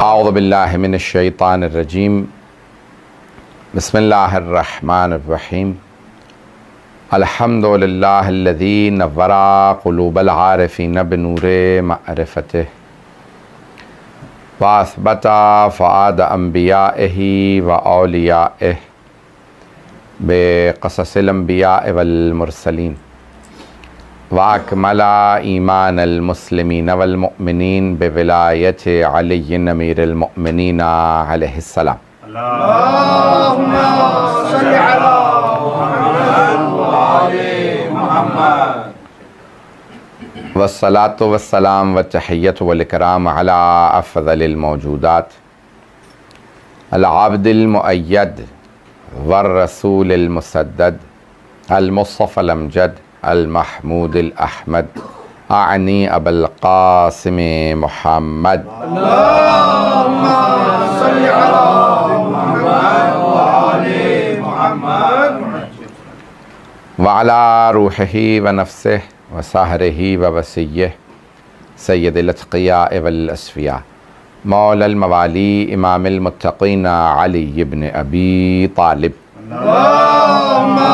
औज़ु बिल्लाहि मिनश्शैतानिर्रजीम बिस्मिल्लाहिर्रहमानिर्रहीम अल्हम्दुलिल्लाहिल्लज़ी नव्वरा क़ुलूबल आरिफ़ीन बिनूरे मअरिफ़तिह व असबता फ़ुआद अंबियाइही व औलियाइह बिक़ससिल अंबियाइ वल मुरसलीन व अकमला ईमानल मुस्लिमीन वल मुअमिनीन बिविलायति अलीय्यिन अमीरुल मुअमिनीन अलैहिस्सलाम। अल्लाहुम्मा सल्लि अला मुहम्मद व आले मुहम्मद। वस्सलातु वस्सलाम व तहिय्यतु वल इकराम अला अफ़ज़लिल मौजूदात अल आब्दिल मुअय्यद वर रसूलिल मुसद्दद अल मुस्तफ़ल अमजद अल महमूदिल अहमद आनी अबुल क़ासिम मुहम्मद। अल्लाहुम्मा सल्लि अला मुहम्मद व आले मुहम्मद। व अला रूहिही व नफ्सिही व सहरिही व वसिय्यिही सय्यदिल अत्क़ियाँ वल अस्फ़िया मौलल मवाली इमामिल मुत्तक़ीन अली इब्न अबी तालिब। अल्लाहुम्मा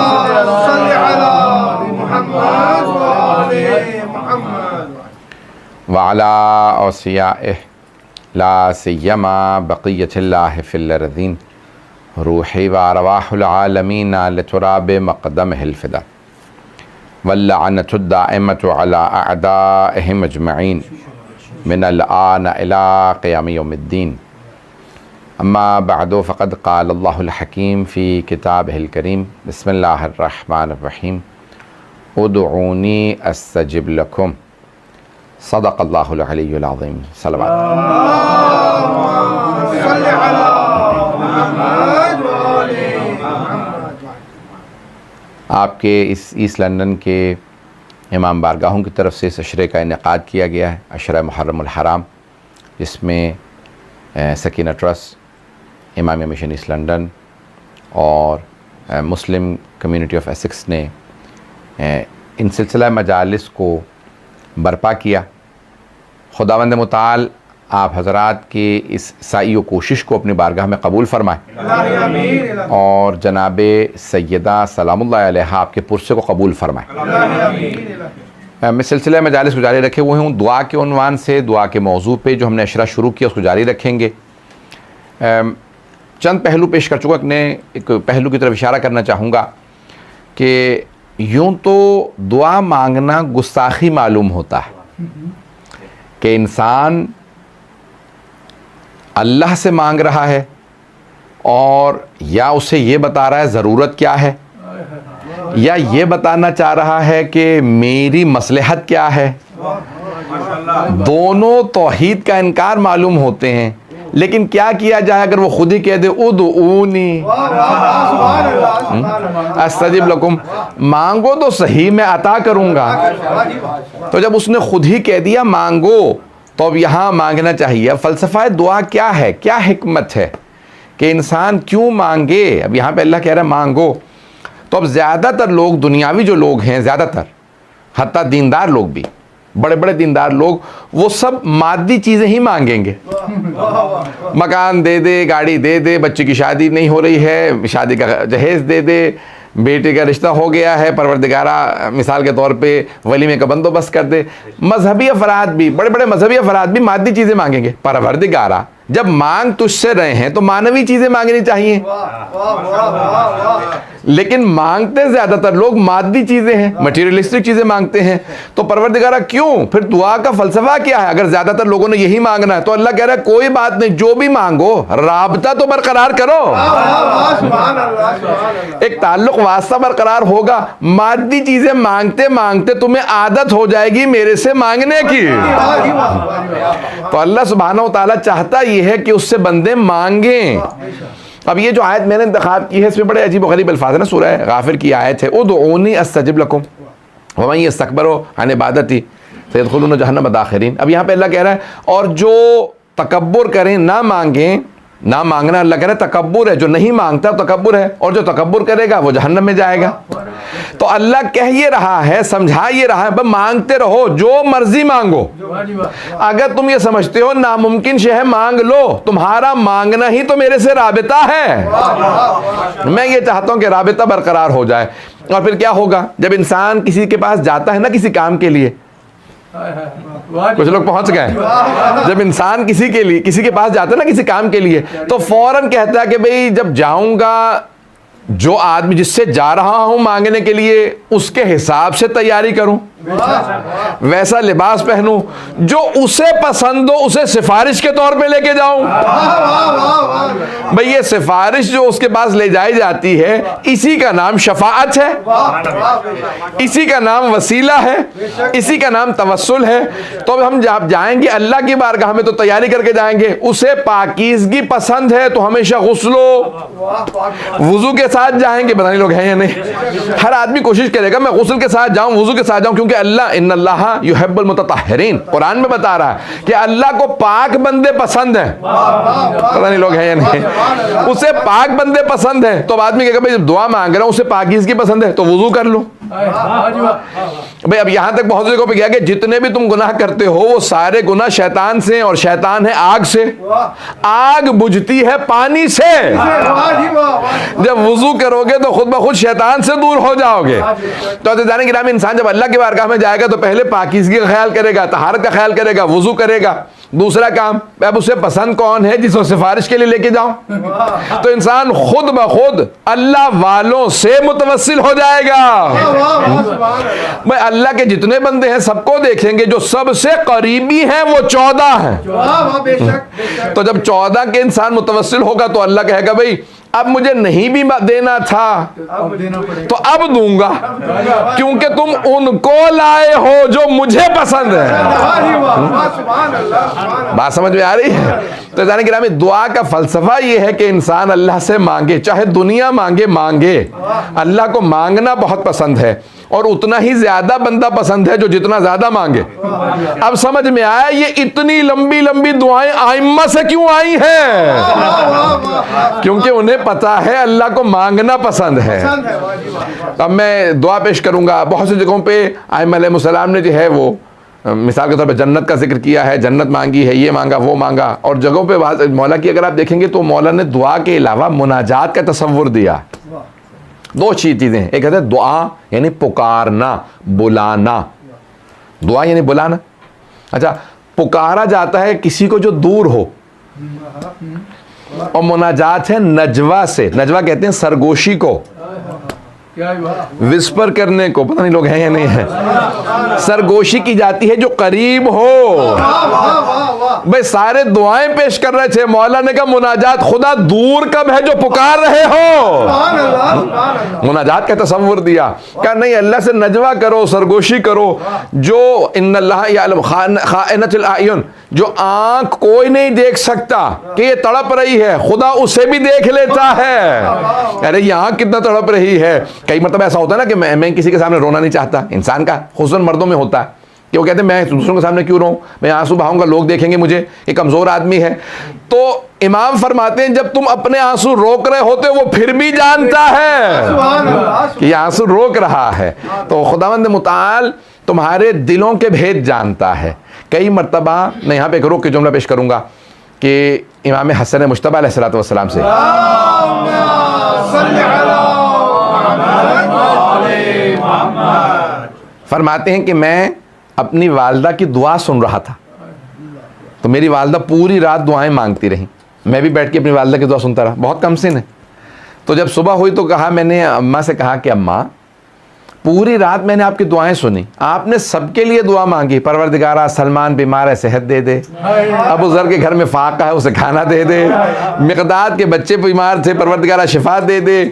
सल्लि अला मुहम्मद व आले मुहम्मद। व अला औसियाइही ला सिय्यमा बक़िय्यतिल्लाहि फ़िल अर्ज़ीन रूही व अरवाहुल आलमीन लितुराबि मक़दमिहिल फ़िदा वल्लअनतु दाइमतु अला अअदाइहिम अजमईन मिनल आन इला क़ियाम यौमिद्दीन। अम्मा बअदु फ़क़द क़ाल अल्लाहुल हकीम फ़ी किताबिहिल करीम बिस्मिल्लाहिर रहमानिर रहीम उदऊनी अस्तजिब लकुम सदक़ल्लाहुल अलियुल अज़ीम। सल्लल्लाहु सल्लि अला मुहम्मद व आले मुहम्मद। आपके इस ईस्ट लंदन के इमाम बारगाहों की तरफ से इस अशरे का इनेकाद किया गया है, अशरा मुहर्रमुल हराम, जिसमें Sakina trust, Imamia mission east London और मुस्लिम कम्युनिटी ऑफ एसेक्स ने इन सिलसिला मजालिस को बर्पा किया। खुदावंद मुताल आप हज़रात के इस साई व कोशिश को अपनी बारगाह में कबूल फरमाए और जनाबे सैयदा सलामुल्लाह अलैहा आपके पुरसे को कबूल फरमाए। मैं सिलसिला मजालिस को जारी रखे हुए हूँ दुआ के उन्वान से, दुआ के मौजू पे जो हमने अशरा शुरू किया उसको जारी रखेंगे। चंद पहलू पेश कर चुका, ने एक पहलू की तरफ इशारा करना चाहूँगा कि यूँ तो दुआ मांगना गुस्ताखी मालूम होता है कि इंसान अल्लाह से मांग रहा है और या उसे ये बता रहा है ज़रूरत क्या है, या ये बताना चाह रहा है कि मेरी मसलहत क्या है। दोनों तौहीद का इनकार मालूम होते हैं, लेकिन क्या किया जाए अगर वो खुद ही कह दे उदऊनी अस्तजिब लकुम, मांगो तो सही मैं अता करूँगा। तो जब उसने खुद ही कह दिया मांगो, तो अब यहाँ मांगना चाहिए। फ़लसफ़ा दुआ क्या है, क्या हिकमत है कि इंसान क्यों मांगे। अब यहाँ पे अल्लाह कह रहा है मांगो, तो अब ज़्यादातर लोग, दुनियावी जो लोग हैं ज़्यादातर, हत्ता दीनदार लोग भी, बड़े बड़े दीनदार लोग, वो सब मादी चीज़ें ही मांगेंगे। मकान दे दे, गाड़ी दे दे, बच्चे की शादी नहीं हो रही है, शादी का जहेज़ दे दे, बेटे का रिश्ता हो गया है, परवरदिगारा मिसाल के तौर पे वलीमे का बंदोबस्त कर दे। मजहबी अफराद भी, बड़े बड़े मजहबी अफराद भी मादी चीज़ें मांगेंगे। परवरदिगारा जब मांग तुझसे रहे हैं तो मानवी चीज़ें मांगनी चाहिए, लेकिन मांगते ज़्यादातर लोग मादी चीज़ें हैं, मटीरियलिस्टिक चीज़ें मांगते हैं। तो परवरदिगारा क्यों, फिर दुआ का फ़लसफ़ा क्या है अगर ज़्यादातर लोगों ने यही मांगना है। तो अल्लाह कह रहा है कोई बात नहीं, जो भी मांगो राबता तो बरकरार करो, एक ताल्लुक वास्ता बरकरार होगा। मादी चीज़ें मांगते मांगते तुम्हें आदत हो जाएगी मेरे से मांगने की। तो अल्लाह सुब्हानहू व तआला चाहता ये है कि उससे बंदे मांगें। अब ये जो आयत मैंने इंतखाब की है इसमें बड़े अजीब व गरीब अल्फाज है ना। सूरह गाफिर की आयत है उदऊनी अस्तजिब लकुम वमन यस्तकबिरु अन इबादती सयदखुलून जहन्नम दाखिरीन। अब यहाँ पे अल्लाह कह रहा है और जो तकब्बुर करें, ना मांगें, ना मांगना अल्लाह कह रहे तकब्बुर है, जो नहीं मांगता तकब्बुर है, और जो तकब्बुर करेगा वो जहन्नम में जाएगा। तो अल्लाह कह ये रहा है, समझा ये रहा है, मांगते रहो, जो मर्जी मांगो। अगर तुम ये समझते हो नामुमकिन शे है, मांग लो, तुम्हारा मांगना ही तो मेरे से राबिता है। मैं ये चाहता हूं कि राबिता बरकरार हो जाए। और फिर क्या होगा, जब इंसान किसी के पास जाता है ना किसी काम के लिए, कुछ लोग पहुंच गए, जब इंसान किसी के पास जाता है ना किसी काम के लिए, तो फौरन कहता है कि भाई जब जाऊंगा, जो आदमी जिससे जा रहा हूं मांगने के लिए उसके हिसाब से तैयारी करूं, वैसा लिबास पहनूं, जो उसे पसंद हो उसे सिफारिश के तौर पे लेके जाऊं। भाई ये सिफारिश जो उसके पास ले जाई जाती है, इसी का नाम शफाअत है, इसी का नाम वसीला है, इसी का नाम तवस्सुल है। तो हम जब जाएंगे अल्लाह की बारगाह में तो तैयारी करके जाएंगे। उसे पाकीज़गी पसंद है तो हमेशा गुस्लो वुजू के साथ जाएंगे। पता नहीं लोग हैं या नहीं, हर आदमी कोशिश करेगा मैं गुस्ल के साथ जाऊं, वुजू के साथ जाऊं, क्योंकि अल्लाह इन्नल्लाह युहिब्बुल मुतत्तहिरीन, कुरान में बता रहा है कि अल्लाह को पाक बंदे पसंद हैं। पता नहीं लोग हैं या नहीं, उसे पाक बंदे पसंद हैं। तो आदमी कहेगा भाई जब दुआ मांग रहा हूं उसे पाकीज़गी पसंद है तो वुजू कर लो। भाई अब यहां तक बहुत जगहों पे गया कि जितने भी तुम गुनाह करते हो वो सारे गुनाह शैतान से, और शैतान है आग से। आग बुझती है पानी से, जब वुजू करोगे तो खुद ब खुद शैतान से दूर हो जाओगे। तो जाने की गिरामी इंसान जब अल्लाह की बारगाह में जाएगा तो पहले पाकीज़गी का ख्याल करेगा, तहारत का ख्याल करेगा, वुजू करेगा। दूसरा काम, अब उसे पसंद कौन है जिसको सिफारिश के लिए लेके जाऊं, तो इंसान खुद ब खुद अल्लाह वालों से मुतवस्सिल हो जाएगा। भाई अल्लाह के जितने बंदे हैं सबको देखेंगे, जो सबसे करीबी हैं वो 14 हैं। तो जब 14 के इंसान मुतवस्सिल होगा तो अल्लाह कहेगा भाई अब मुझे नहीं भी देना था तो अब दूंगा, क्योंकि तुम उनको लाए हो जो मुझे पसंद है। बात समझ में आ रही है? तो जाने गिरामी दुआ का फलसफा ये है कि इंसान अल्लाह से मांगे, चाहे दुनिया मांगे। अल्लाह को मांगना बहुत पसंद है, और उतना ही ज्यादा बंदा पसंद है जो जितना ज्यादा मांगे। अब समझ में आया ये इतनी लंबी लंबी दुआएं आइम्मा से क्यों आई हैं? क्योंकि उन्हें पता है अल्लाह को मांगना पसंद है। अब मैं दुआ पेश करूंगा। बहुत सी जगहों पे आइम्मा अलैहिस्सलाम ने जो है वो मिसाल के तौर पे जन्नत का जिक्र किया है, जन्नत मांगी है, ये मांगा वो मांगा। और जगहों पे मौला की अगर आप देखेंगे तो मौला ने दुआ के अलावा मुनाजात का तसव्वुर दिया। दो चीजें, एक कहते हैं दुआ यानी पुकारना, बुलाना। दुआ यानी बुलाना। अच्छा, पुकारा जाता है किसी को जो दूर हो, और मुनाजात है नजवा से। नजवा कहते हैं सरगोशी को, विस्पर करने को। पता नहीं लोग हैं या नहीं है, सरगोशी की जाती है जो करीब हो। भाई सारे दुआएं पेश कर रहे थे, मौला ने कहा मुनाजात खुदा दूर कब है जो पुकार रहे हो। मुनाजात का तसव्वुर दिया, कहा नहीं अल्लाह से नजवा करो, सरगोशी करो। जो इन्नल्लाह यअलम खाइनतुल आयुन, जो आंख कोई नहीं देख सकता कि ये तड़प रही है, खुदा उसे भी देख लेता है। अरे ये आंख कितना तड़प रही है। कई मतलब ऐसा होता है ना कि मैं किसी के सामने रोना नहीं चाहता। इंसान का हुस्न मर्दों में होता है कि वो कहते हैं मैं दूसरों के सामने क्यों रोऊं, मैं आंसू बहाऊंगा, लोग देखेंगे मुझे, ये कमजोर आदमी है। तो इमाम फरमाते हैं जब तुम अपने आंसू रोक रहे होते हो वो फिर भी जानता है कि ये आंसू रोक रहा है। तो खुदावंद मुताल तुम्हारे दिलों के भेद जानता है। कई मर्तबा मैं यहाँ पे एक रोक के जुमला पेश करूंगा कि इमाम हसन मुश्तबा अलैहिस्सलाम से फरमाते हैं कि मैं अपनी वालदा की दुआ सुन रहा था, तो मेरी वालदा पूरी रात दुआएं मांगती रही। मैं भी बैठ के अपनी वालदा की दुआ सुनता रहा, बहुत कम सिन है। तो जब सुबह हुई तो कहा, मैंने अम्मा से कहा कि अम्मा पूरी रात मैंने आपकी दुआएं सुनी, आपने सबके लिए दुआ मांगी, परवरदिगारा सलमान बीमार है सेहत दे दे, अबू ज़र के घर में फाका है उसे खाना दे दे, मिक़दाद के बच्चे बीमार थे परवरदिगारा शिफा दे दे।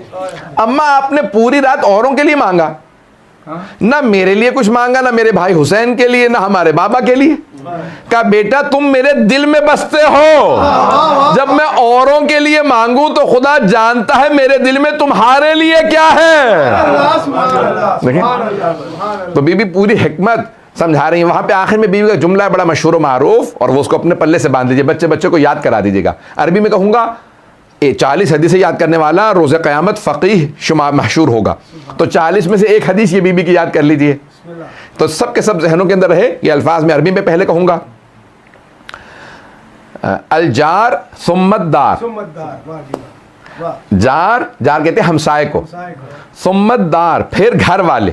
अम्मा आपने पूरी रात औरों के लिए मांगा, ना मेरे लिए कुछ मांगा, ना मेरे भाई हुसैन के लिए, ना हमारे बाबा के लिए। कहा बेटा तुम मेरे दिल में बसते हो, जब मैं औरों के लिए मांगू तो खुदा जानता है मेरे दिल में तुम्हारे लिए क्या है। देखिए तो बीबी पूरी हिकमत समझा रही है। वहां पे आखिर में बीबी का जुमला है बड़ा मशहूर मारूफ, और वो उसको अपने पल्ले से बांध लीजिए, बच्चे को याद करा दीजिएगा। अरबी में कहूंगा 40 हदीसें याद करने वाला रोज़ क़यामत फ़क़ीह शुमार महशूर होगा। तो 40 में से एक हदीस ये बीबी की याद कर लीजिए, तो सब के सब जहनों के अंदर रहे। ये अल्फाज में अरबी में पहले कहूँगा, अलजार सुम्मतदार, जार जार कहते हैं हमसाए को, सुम्मतदार फिर घर वाले,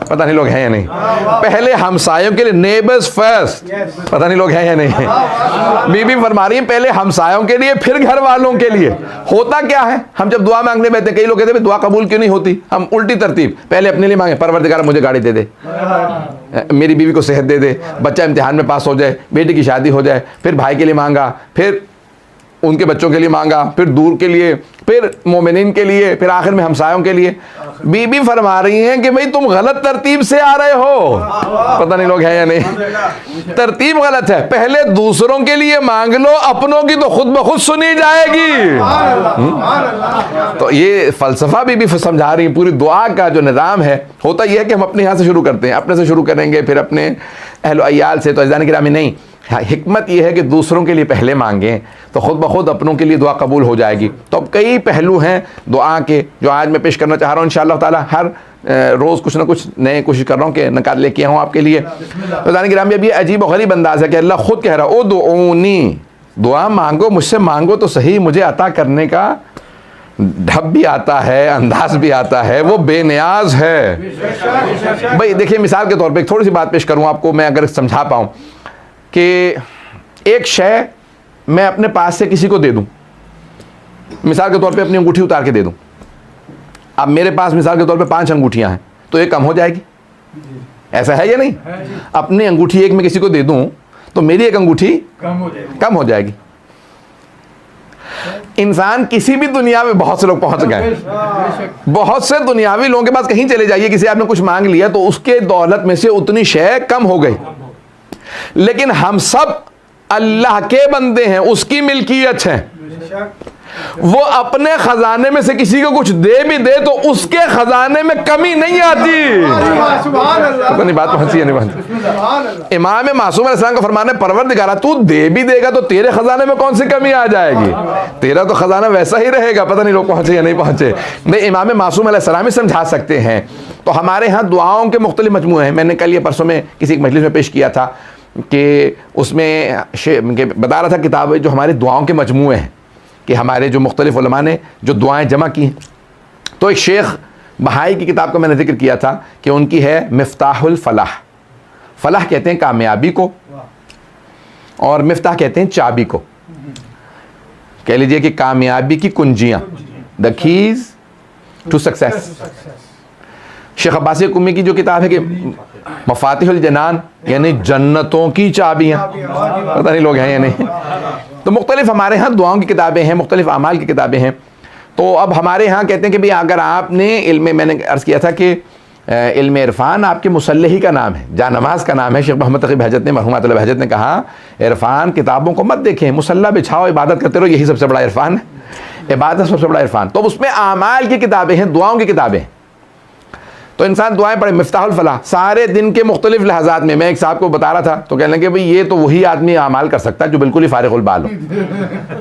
पता नहीं लोग हैं या नहीं, पहले हमसायों के लिए नेबर्स फर्स्ट, पता नहीं लोग हैं या नहीं है। बीबी फरमा रही है पहले हमसायों के लिए फिर घर वालों के लिए। होता क्या है, हम जब दुआ मांगने बैठते हैं, कई लोग कहते हैं दुआ कबूल क्यों नहीं होती, हम उल्टी तरतीब, पहले अपने लिए मांगे, परवरदिगार मुझे गाड़ी दे दे, मेरी बीवी को सेहत दे दे, बच्चा इम्तिहान में पास हो जाए, बेटी की शादी हो जाए, फिर भाई के लिए मांगा, फिर उनके बच्चों के लिए मांगा, फिर दूर के लिए, फिर मोमिनीन के लिए, फिर आखिर में हमसायों के लिए। बीबी फरमा रही हैं कि भाई तुम गलत तरतीब से आ रहे हो, पता नहीं लोग हैं या नहीं, तरतीब गलत है। पहले दूसरों के लिए मांग लो, अपनों की तो खुद ब खुद सुनी जाएगी। तो ये फलसफा बीबी समझा रही है। पूरी दुआ का जो निज़ाम है, होता यह है कि हम अपने यहाँ से शुरू करते हैं, अपने से शुरू करेंगे, फिर अपने अहल अयाल से। तो अज़ान किरामी नहीं, हिकमत यह है कि दूसरों के लिए पहले मांगें तो खुद ब खुद अपनों के लिए दुआ कबूल हो जाएगी। तो अब कई पहलू हैं दुआ के जो आज मैं पेश करना चाह रहा हूँ। इंशाअल्लाह ताला हर रोज़ कुछ ना कुछ नए कोशिश कर रहा हूँ कि निकाल लेके आऊँ आपके लिए। तो जान गिरामी अब ये अजीब और गरीब अंदाज़ है कि अल्लाह खुद कह रहा है, ओ दुऊनी, दुआ मांगो, मुझसे मांगो तो सही, मुझे अता करने का ढब भी आता है, अंदाज भी आता है, वो बेनियाज है। भाई देखिए, मिसाल के तौर पर एक थोड़ी सी बात पेश करूँ आपको, मैं अगर समझा पाऊँ कि एक शय मैं अपने पास से किसी को दे दूं, मिसाल के तौर पे अपनी अंगूठी उतार के दे दूं। अब मेरे पास मिसाल के तौर पे 5 अंगूठियां हैं, तो एक कम हो जाएगी, ऐसा है या नहीं? अपनी अंगूठी एक मैं किसी को दे दूं तो मेरी एक अंगूठी कम हो जाएगी। इंसान किसी भी दुनिया में, बहुत से लोग पहुंच गए, बहुत से दुनियावी लोगों के पास कहीं चले जाइए, किसी आपने कुछ मांग लिया तो उसके दौलत में से उतनी शय कम हो गई। लेकिन हम सब अल्लाह के बंदे हैं, उसकी मिल्कियत है। वो अपने खजाने में से किसी को कुछ दे भी दे तो उसके खजाने में कमी नहीं आती। नहीं बात पहुंची है, नहीं पहुंची। इमाम मासूम अलैहिस्सलाम का फरमान है, परवरदिगारा तू दे भी देगा तो तेरे खजाने में कौन सी कमी आ जाएगी, तेरा तो खजाना वैसा ही रहेगा। पता नहीं लोग पहुंचे या नहीं पहुंचे। नहीं, इमाम मासूम अलैहिस्सलाम ही समझा सकते हैं। तो हमारे यहाँ दुआओं के मुख्तलिफ मजमूए हैं। मैंने कल या परसों में किसी एक मजलिस में पेश किया था कि उसमें बता रहा था किताब जो हमारे दुआओं के मजमूए हैं कि हमारे जो मुख्तलिफ उलमा ने जो दुआएं जमा की हैं। तो एक शेख बहाई की किताब का मैंने जिक्र किया था कि उनकी है मिफ्ताहुल फलाह। फलाह कहते हैं कामयाबी को और मिफ्ताह कहते हैं चाबी को। कह लीजिए कि कामयाबी की कुंजियां, the keys to success. Sheikh Abbasi Qummi की जो किताब है कि मफातिहुल जनान, यानी जन्नतों की चाबियां, पता नहीं लोग हैं या नहीं। तो मुख्तलिफ हमारे यहाँ दुआओं की किताबें हैं, मुख्तलिफ अमाल की किताबें हैं। तो अब हमारे यहाँ कहते हैं कि भाई अगर आपने इल्म, मैंने अर्ज़ किया था कि इल्म इरफान आपके मुसल्लही का नाम है, जानमाज का नाम है। शेख मोहम्मद तक़ी बहजत ने, मरहूम अतुल्लाह बहजत ने कहा, इरफान किताबों को मत देखें, मुसल्ला बिछाओ, इबादत करते रहो, यही सबसे बड़ा इरफान है। इबादत सबसे बड़ा इरफान। तो उसमें आमाल की किताबें हैं, दुआओं की किताबें हैं। तो इंसान दुआएं पढ़े। मिफ्ताहुल फलाह सारे दिन के मुख्तलिफ लहजात में, मैं एक साहब को बता रहा था तो कहने लगे भाई ये तो वही आदमी आमाल कर सकता है जो बिल्कुल ही फारिगुल बाल हो।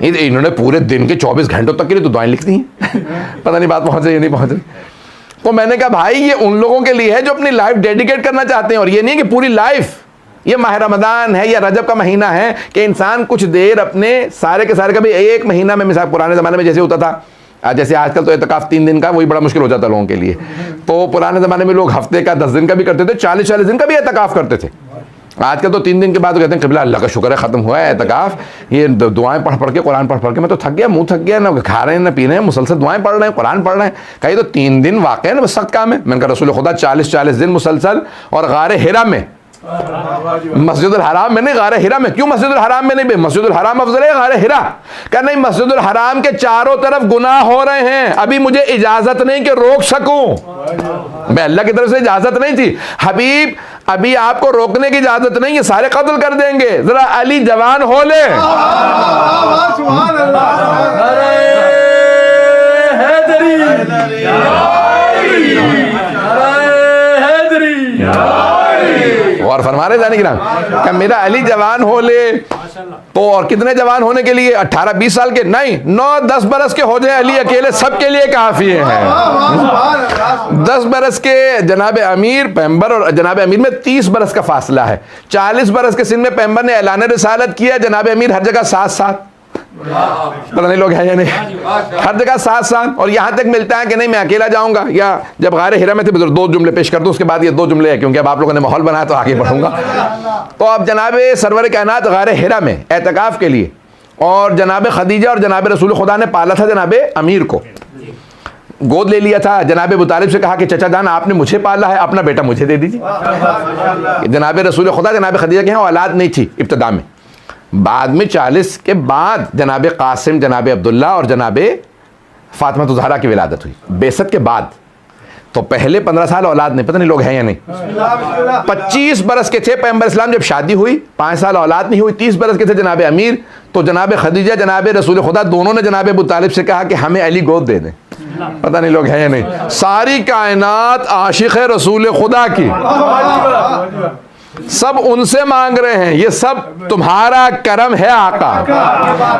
इन्होंने पूरे दिन के 24 घंटों तक के लिए तो दुआएं लिख दी हैं। पता नहीं बात पहुंच रही है नहीं पहुंच रही। तो मैंने कहा भाई ये उन लोगों के लिए है जो अपनी लाइफ डेडिकेट करना चाहते हैं, और ये नहीं कि पूरी लाइफ। ये माह रमज़ान है या रजब का महीना है कि इंसान कुछ देर अपने सारे के सारे, कभी एक महीना में, मिसाल पुराने ज़माने में जैसे होता था, जैसे आजकल तो एतकाफ़ 3 दिन का, वही बड़ा मुश्किल हो जाता लोगों के लिए। तो पुराने ज़माने में लोग हफ्ते का, 10 दिन का भी करते थे, 40-40 दिन का भी एतकाफ़ करते थे। आजकल तो 3 दिन के बाद तो कहते हैं क़िबला अल्लाह का शुक्र है ख़त्म हुआ है एतकाफ़। ये दुआएं पढ़ के, कुरान पढ़ के मैं तो थक गया, मुँह थक गया, ना खा रहे हैं ना पी रहे हैं, मुसलसल दुआएं पढ़ रहे हैं, कुरान पढ़ रहे हैं। कहीं तो 3 दिन वाक़ई ना सख्त काम है। मैंने कहा रसूल खुदा 40-40 दिन मुसलसल, और गारे हिरा में, मस्जिदुल हराम में नहीं, गारे हिरा में। क्यों मस्जिदुल हराम में नहीं भाई? मस्जिदुल हराम अफजल है गारे हिरा? क्या नहीं, मस्जिदुल हराम के चारों तरफ गुनाह हो रहे हैं, अभी मुझे इजाजत नहीं कि रोक सकूं। मैं अल्लाह की तरफ से इजाजत नहीं थी, हबीब अभी आपको रोकने की इजाजत नहीं है, सारे कत्ल कर देंगे, जरा अली जवान हो ले। और फरमा रहे जाने की नाम क्या मेरा अली जवान हो ले। तो और कितने जवान होने के लिए? 18-20 साल के नहीं, 9-10 बरस के हो जाए अली अकेले सबके लिए काफी है। 10 बरस के जनाब अमीर पैगंबर और जनाब अमीर में 30 बरस का फासला है। 40 बरस के सिन में पैगंबर ने ऐलान रिसालत किया, जनाब अमीर हर जगह साथ पता नहीं लोग हैं या नहीं, हर जगह साथ। और यहां तक मिलता है कि नहीं मैं अकेला जाऊंगा, या जब गारे हिरा में थे 2 जुमले पेश कर दूं, उसके बाद ये 2 जुमले हैं क्योंकि अब आप लोगों ने माहौल बनाया तो आगे बढ़ूंगा। तो अब जनाब सरवर कायनात गारे हिरा में एतकाफ के लिए, और जनाब खदीजा और जनाब रसूल खुदा ने पाला था जनाब अमीर को, गोद ले लिया था। जनाब अबू तालिब से कहा कि चचा जान आपने मुझे पाला है, अपना बेटा मुझे दे दीजिए। जनाब रसूल खुदा जनाब खदीजा के यहाँ औलाद नहीं थी इब्तिदा में, बाद में 40 के बाद जनाब कासिम, जनाब अब्दुल्ला और जनाब फातिमा ज़हरा की विलादत हुई बेसत के बाद। तो पहले 15 साल औलाद नहीं, पता नहीं लोग हैं या नहीं। 25 बरस के थे पैगंबर इस्लाम जब शादी हुई, 5 साल औलाद नहीं हुई। 30 बरस के थे जनाब अमीर। तो जनाब खदीजा जनाब रसूल खुदा दोनों ने जनाब अबू तालिब से कहा कि हमें अली गोद दे दें। पता नहीं लोग हैं या नहीं। सारी कायनात आशिक है रसूल खुदा की, सब उनसे मांग रहे हैं। ये सब तुम्हारा करम है आका,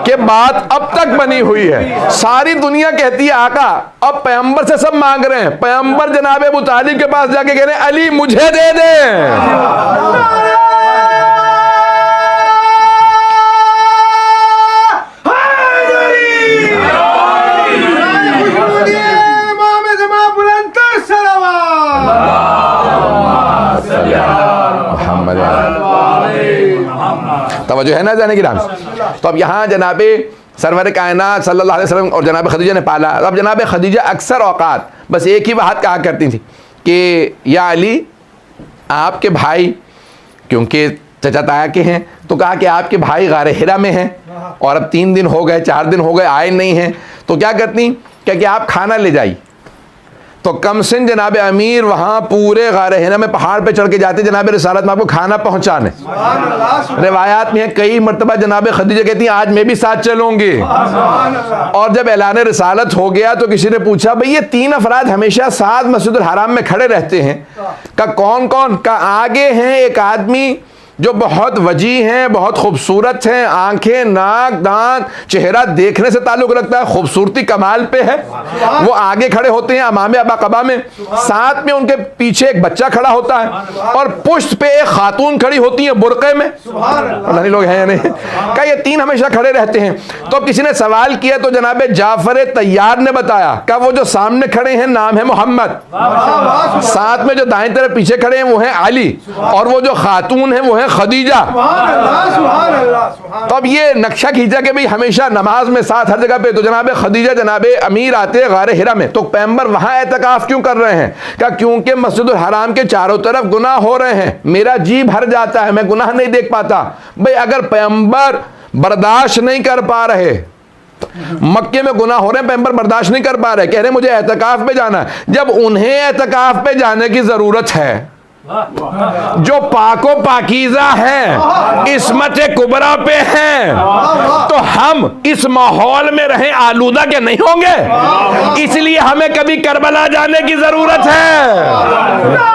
के बात अब तक बनी हुई है। सारी दुनिया कहती है आका, अब पैगंबर से सब मांग रहे हैं। पैगंबर जनाब अबू तालिब के पास जाके कह रहे हैं अली मुझे दे दे। तवज्जो है ना जाने की राम। तो अब यहाँ जनाबे सरवर कायनात सल्लल्लाहु अलैहि वसल्लम और जनाब खदीजा ने पाला। अब जनाब खदीजा अक्सर औकात बस एक ही बात कहा करती थी कि या अली आपके भाई, क्योंकि चचा ताया के हैं, तो कहा कि आपके भाई गारे हिरा में हैं और अब 3 दिन हो गए 4 दिन हो गए आए नहीं हैं, तो क्या करती क्या कि आप खाना ले जाइए। तो कमसिन जनाब अमीर वहाँ पूरे गारे हिरा में पहाड़ पे चढ़ के जाते जनाब रिसालत में आपको खाना पहुँचाने। रिवायात में है कई मरतबा जनाब खदीजा कहती हैं आज मैं भी साथ चलूंगी। और जब ऐलान रिसालत हो गया तो किसी ने पूछा भाई ये 3 अफराद हमेशा साथ मस्जिदुल हराम में खड़े रहते हैं, का कौन कौन? का आगे हैं एक आदमी जो बहुत वजी हैं, बहुत खूबसूरत हैं, आंखें नाक दांत चेहरा देखने से ताल्लुक रखता है, खूबसूरती कमाल पे है, वो आगे खड़े होते हैं अमामे अबा कबा में। साथ में उनके पीछे एक बच्चा खड़ा होता है और पुष्ट पे एक खातून खड़ी होती है बुरके में। नहीं लोग हैं या नहीं? क्या ये 3 हमेशा खड़े रहते हैं। तो किसी ने सवाल किया तो जनाब जाफर तैयार ने बताया क्या वो जो सामने खड़े हैं नाम है मोहम्मद, साथ में जो दाएं तरफ पीछे खड़े हैं वो है अली, और वो जो खातून है वो है खदीजा। तो अब ये नक्शा खींचा कि भाई हमेशा नमाज में साथ हर जगह पे। तो जनाब खदीजा जनाब अमीर आते हैं गारे हिरा में, तो पैगंबर वहां एतकाफ क्यों कर रहे हैं? क्या क्योंकि मस्जिदुल हराम के चारों तरफ गुनाह हो रहे हैं, मेरा जी भर जाता है, मैं गुनाह नहीं देख पाता। भाई अगर पैगंबर बर्दाश्त नहीं कर पा रहे, मक्के में गुनाह हो रहे हैं, पैगंबर बर्दाश्त नहीं कर पा रहे, कह रहे मुझे एतकाफ पे जाना है, जब उन्हें एतकाफ पे जाने की जरूरत है जो पाको पाकीज़ा है, इस्मत कुबरा पे हैं, तो हम इस माहौल में रहें आलूदा के नहीं होंगे। इसलिए हमें कभी करबला जाने की जरूरत है।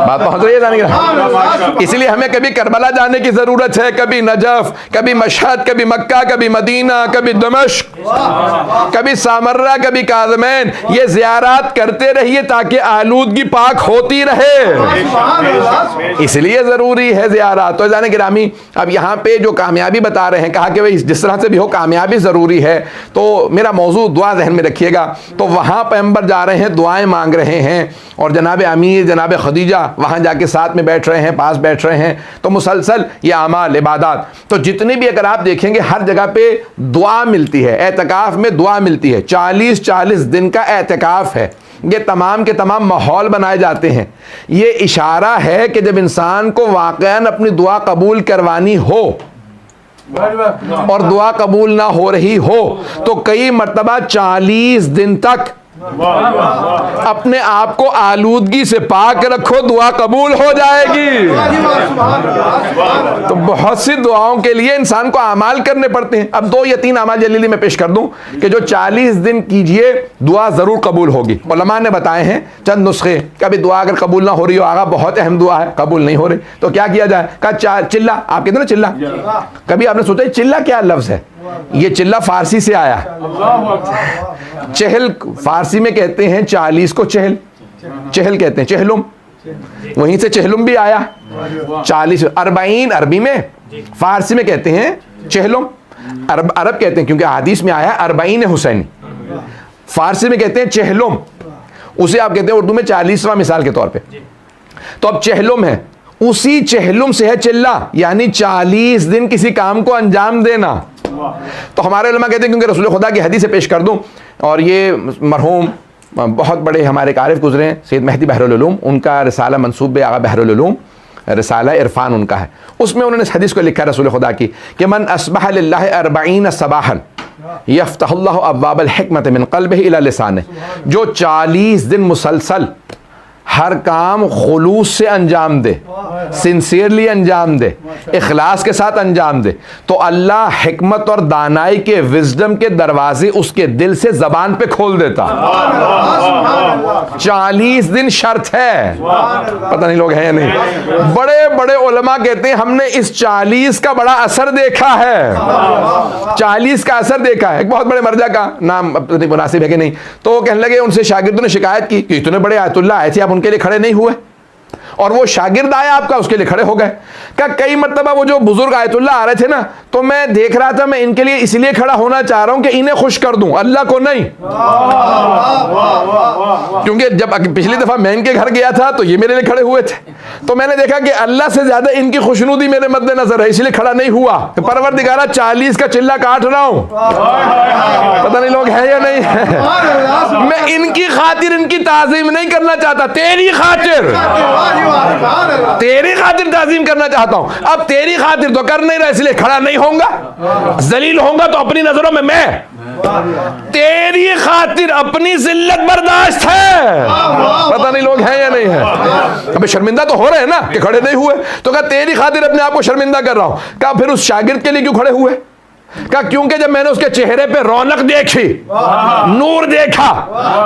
बात पहुंच रही है जाने की। इसलिए हमें कभी करबला जाने की जरूरत है, कभी नजफ, कभी मशहद, कभी मक्का, कभी मदीना, कभी दमिश्क, कभी सामर्रा, कभी काज़मैन। ये ज़ियारत करते रहिए ताकि आलूदगी पाक होती रहे, इसलिए जरूरी है ज़ियारत। तो जाने गिरामी अब यहाँ पे जो कामयाबी बता रहे हैं, कहा कि भाई जिस तरह से भी हो कामयाबी जरूरी है। तो मेरा मौजू दुआ जहन में रखिएगा। तो वहाँ पैगंबर जा रहे हैं, दुआएं मांग रहे हैं, और जनाब अमीर जनाब खदीजा वहाँ जाके साथ में बैठ रहे हैं, पास बैठ रहे हैं। तो मुसलसल ये अमाल इबादत, तो जितनी भी अगर आप देखेंगे हर जगह पे दुआ मिलती है, एतकाफ में दुआ मिलती है। 40-40 दिन का एतकाफ है, ये तमाम के तमाम माहौल बनाए जाते हैं। ये इशारा है कि जब इंसान को वाक़अन अपनी दुआ कबूल करवानी हो और दुआ कबूल ना हो रही हो, तो कई मर्तबा 40 दिन तक अपने आप को आलूदगी से पाक रखो, दुआ कबूल हो जाएगी। तो बहुत सी दुआओं के लिए इंसान को अमाल करने पड़ते हैं। अब 2 या 3 अमाल जल्दी में पेश कर दूं कि जो 40 दिन कीजिए दुआ जरूर कबूल होगी। उलमा ने बताए हैं चंद नुस्खे। कभी दुआ अगर कबूल ना हो रही हो, आगा बहुत अहम दुआ है, कबूल नहीं हो रही, तो क्या किया जाए? का चिल्ला, आप कहते ना चिल्ला, कभी आपने सोचा चिल्ला क्या लफ्ज है? ये चिल्ला फारसी से आया। चहल फारसी में कहते हैं 40 को चहल, चहल कहते हैं, चहलुम, वहीं से चहलुम भी आया। 40 40 अरबी में, फारसी में कहते हैं चहलुम, अरब कहते हैं क्योंकि हदीस में आया 40 हुसैनी, फारसी में कहते हैं चहलुम, उसे आप कहते हैं उर्दू में 40वां मिसाल के तौर पे। तो अब चहलुम है, उसी चहलुम से है चिल्ला, यानी 40 दिन किसी काम को अंजाम देना। तो हमारे उलमा कहते हैं, क्योंकि रसूल खुदा की हदीस से पेश कर दूं, और ये मरहूम बहुत बड़े हमारे आरिफ गुजरे हैं सैयद मेहदी बहरुल उलूम, उनका रिसाला मंसूब आगा बहरुल उलूम, रिसाला इरफान उनका है, उसमें उन्होंने इस हदीस को लिखा रसूल खुदा की कि मन अस्बह लिल्लाहि 40 सबाहन यफ्तहुल्लाहु अब्वाबल हिकमत मिन क़ल्बिही इला लिसानिही, जो 40 दिन मुसलसल हर काम खुलूस से अंजाम दे, सिंसियरली अंजाम दे, इखलास के साथ अंजाम दे, तो अल्लाह हिकमत और दानाई के, विजडम के दरवाजे उसके दिल से जबान पे खोल देता। 40 दिन शर्त है, पता नहीं लोग हैं या नहीं। बड़े बड़े उलमा कहते हैं हमने इस 40 का बड़ा असर देखा है, 40 का असर देखा है। एक बहुत बड़े मर्जा का नाम मुनासिब है कि नहीं, तो वो कहने लगे, उनसे शागिर्दों ने शिकायत की कि इतने बड़े आयतुल्लाह आए थे, आप उनके लिए खड़े नहीं हुए, और वो शागिर्द आया आपका उसके लिए खड़े हो गए। क्या कई मरतबा वो जो बुजुर्ग आयतुल्लाह आ रहे थे ना, तो मैं देख रहा था, मैं इनके लिए इसलिए खड़ा होना चाह रहा हूं कि इन्हें खुश कर दूं, अल्लाह को नहीं। क्योंकि जब पिछली दफा मैं इनके घर गया था तो ये मेरे लिए खड़े हुए थे, तो मैंने देखा कि अल्लाह से ज्यादा इनकी खुशनुदी मेरे मद्देनजर है, इसलिए खड़ा नहीं हुआ। परवरदिगारा 40 का चिल्ला काट रहा हूं, पता नहीं लोग हैं या नहीं है। मैं इनकी खातिर इनकी ताजीम नहीं करना चाहता, तेरी खातिर, तेरी खातिर ताजीम करना चाहता हूं। अब तेरी खातिर तो कर नहीं रहा, इसलिए खड़ा नहीं होऊंगा, जलील होऊंगा तो अपनी नजरों में मैं, तेरी खातिर अपनी जिल्लत बर्दाश्त है। पता नहीं लोग हैं या नहीं है। अबे शर्मिंदा तो हो रहे हैं ना कि खड़े नहीं हुए, तो कहा तेरी खातिर अपने आप को शर्मिंदा कर रहा हूं। कहा फिर उस शागिर्द के लिए क्यों खड़े हुए? कहा क्योंकि जब मैंने उसके चेहरे पे रौनक देखी, नूर देखा,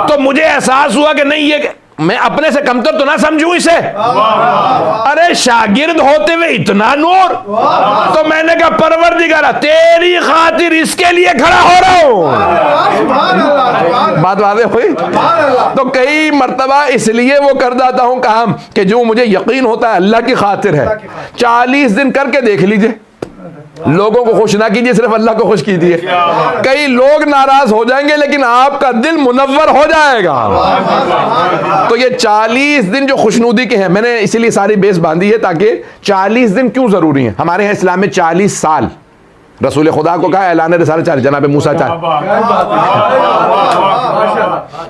तो मुझे एहसास हुआ कि नहीं, ये मैं अपने से कमतर तो ना समझूं इसे। अरे शागिर्द होते हुए इतना नूर, तो मैंने कहा परवरदिगारा तेरी खातिर इसके लिए खड़ा हो रहा हूं। बात वाज़ेह हुई? तो कई मर्तबा इसलिए वो कर जाता हूं काम कि जो मुझे यकीन होता है अल्लाह की खातिर है। 40 दिन करके देख लीजिए, लोगों को खुश ना कीजिए, सिर्फ अल्लाह को खुश कीजिए। कई लोग नाराज हो जाएंगे लेकिन आपका दिल मुनव्वर हो जाएगा। तो ये 40 दिन जो खुशनुदी के हैं, मैंने इसीलिए सारी बेस बांधी है ताकि 40 दिन क्यों जरूरी हैं। हमारे यहाँ इस्लाम में 40 साल रसूल खुदा को कहा ऐलान रिसालत 40, जनाब मूसा 4,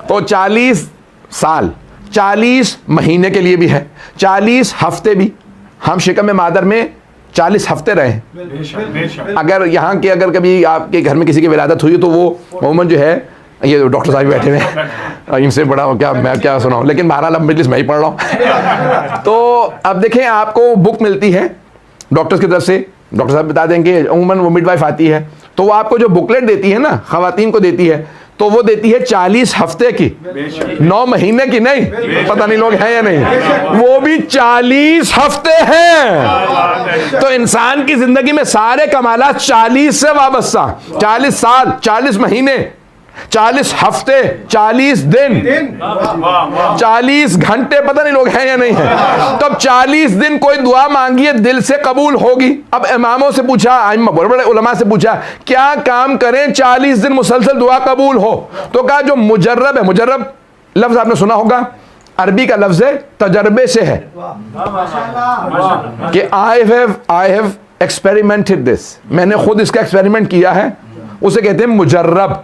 तो 40 साल 40 महीने के लिए भी है, 40 हफ्ते भी। हम शिकम मादर में 40 हफ्ते रहे। अगर यहाँ के अगर कभी आपके घर में किसी की विलादत हुई तो वो मोहम्मद जो है, ये डॉक्टर साहब बैठे हुए हैं, इनसे बड़ा क्या मैं क्या सुनाऊं, लेकिन बहरहाल अब मजलिस मैं ही पढ़ रहा हूँ। तो अब देखें, आपको बुक मिलती है डॉक्टर्स की तरफ से, डॉक्टर साहब बता देंगे, अमूमन वो मिडवाइफ आती है, तो वो आपको जो बुकलेट देती है ना, खवातीन को देती है, तो वो देती है 40 हफ्ते की, 9 महीने की नहीं। पता नहीं लोग हैं या नहीं, वो भी 40 हफ्ते हैं। तो इंसान की जिंदगी में सारे कमालात 40 से वाबस्ता, 40 साल, 40 महीने, 40 हफ्ते, 40 दिन, 40 घंटे, पता नहीं लोग हैं या नहीं है। तो अब 40 दिन कोई दुआ मांगिए दिल से कबूल होगी। अब इमामों से पूछा, बड़े बड़े उलमा से पूछा क्या काम करें 40 दिन मुसलसल दुआ कबूल हो, तो कहा जो मुजर्रब है, मुजर्रब लफ्ज आपने सुना होगा, अरबी का लफ्ज है, तजर्बे से है कि आई हैव एक्सपेरिमेंटेड दिस, मैंने खुद इसका एक्सपेरिमेंट किया है, उसे कहते हैं मुजर्रब।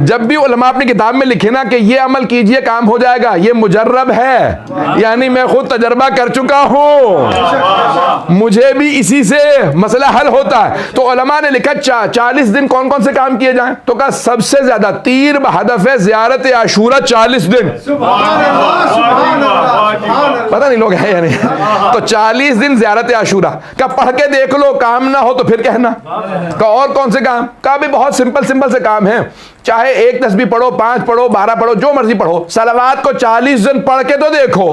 जब भी उलमा अपनी किताब में लिखे ना कि ये अमल कीजिए काम हो जाएगा, ये मुजर्रब है, यानी मैं खुद तजर्बा कर चुका हूं, मुझे भी इसी से मसला हल होता है। तो उलमा ने लिखा 40 दिन कौन कौन से काम किए जाएं, तो कहा सबसे ज्यादा तीर बहदफ ज़ियारत आशूरा 40 दिन। पता नहीं लोग हैं या नहीं। तो 40 दिन ज़ियारत आशूरा का पढ़ के देख लो, काम ना हो तो फिर कहना। का और कौन से काम का भी बहुत सिंपल से काम है, चाहे एक तस्बीह पढ़ो, 5 पढ़ो, 12 पढ़ो, जो मर्जी पढ़ो, सलावात को 40 दिन पढ़ के तो देखो।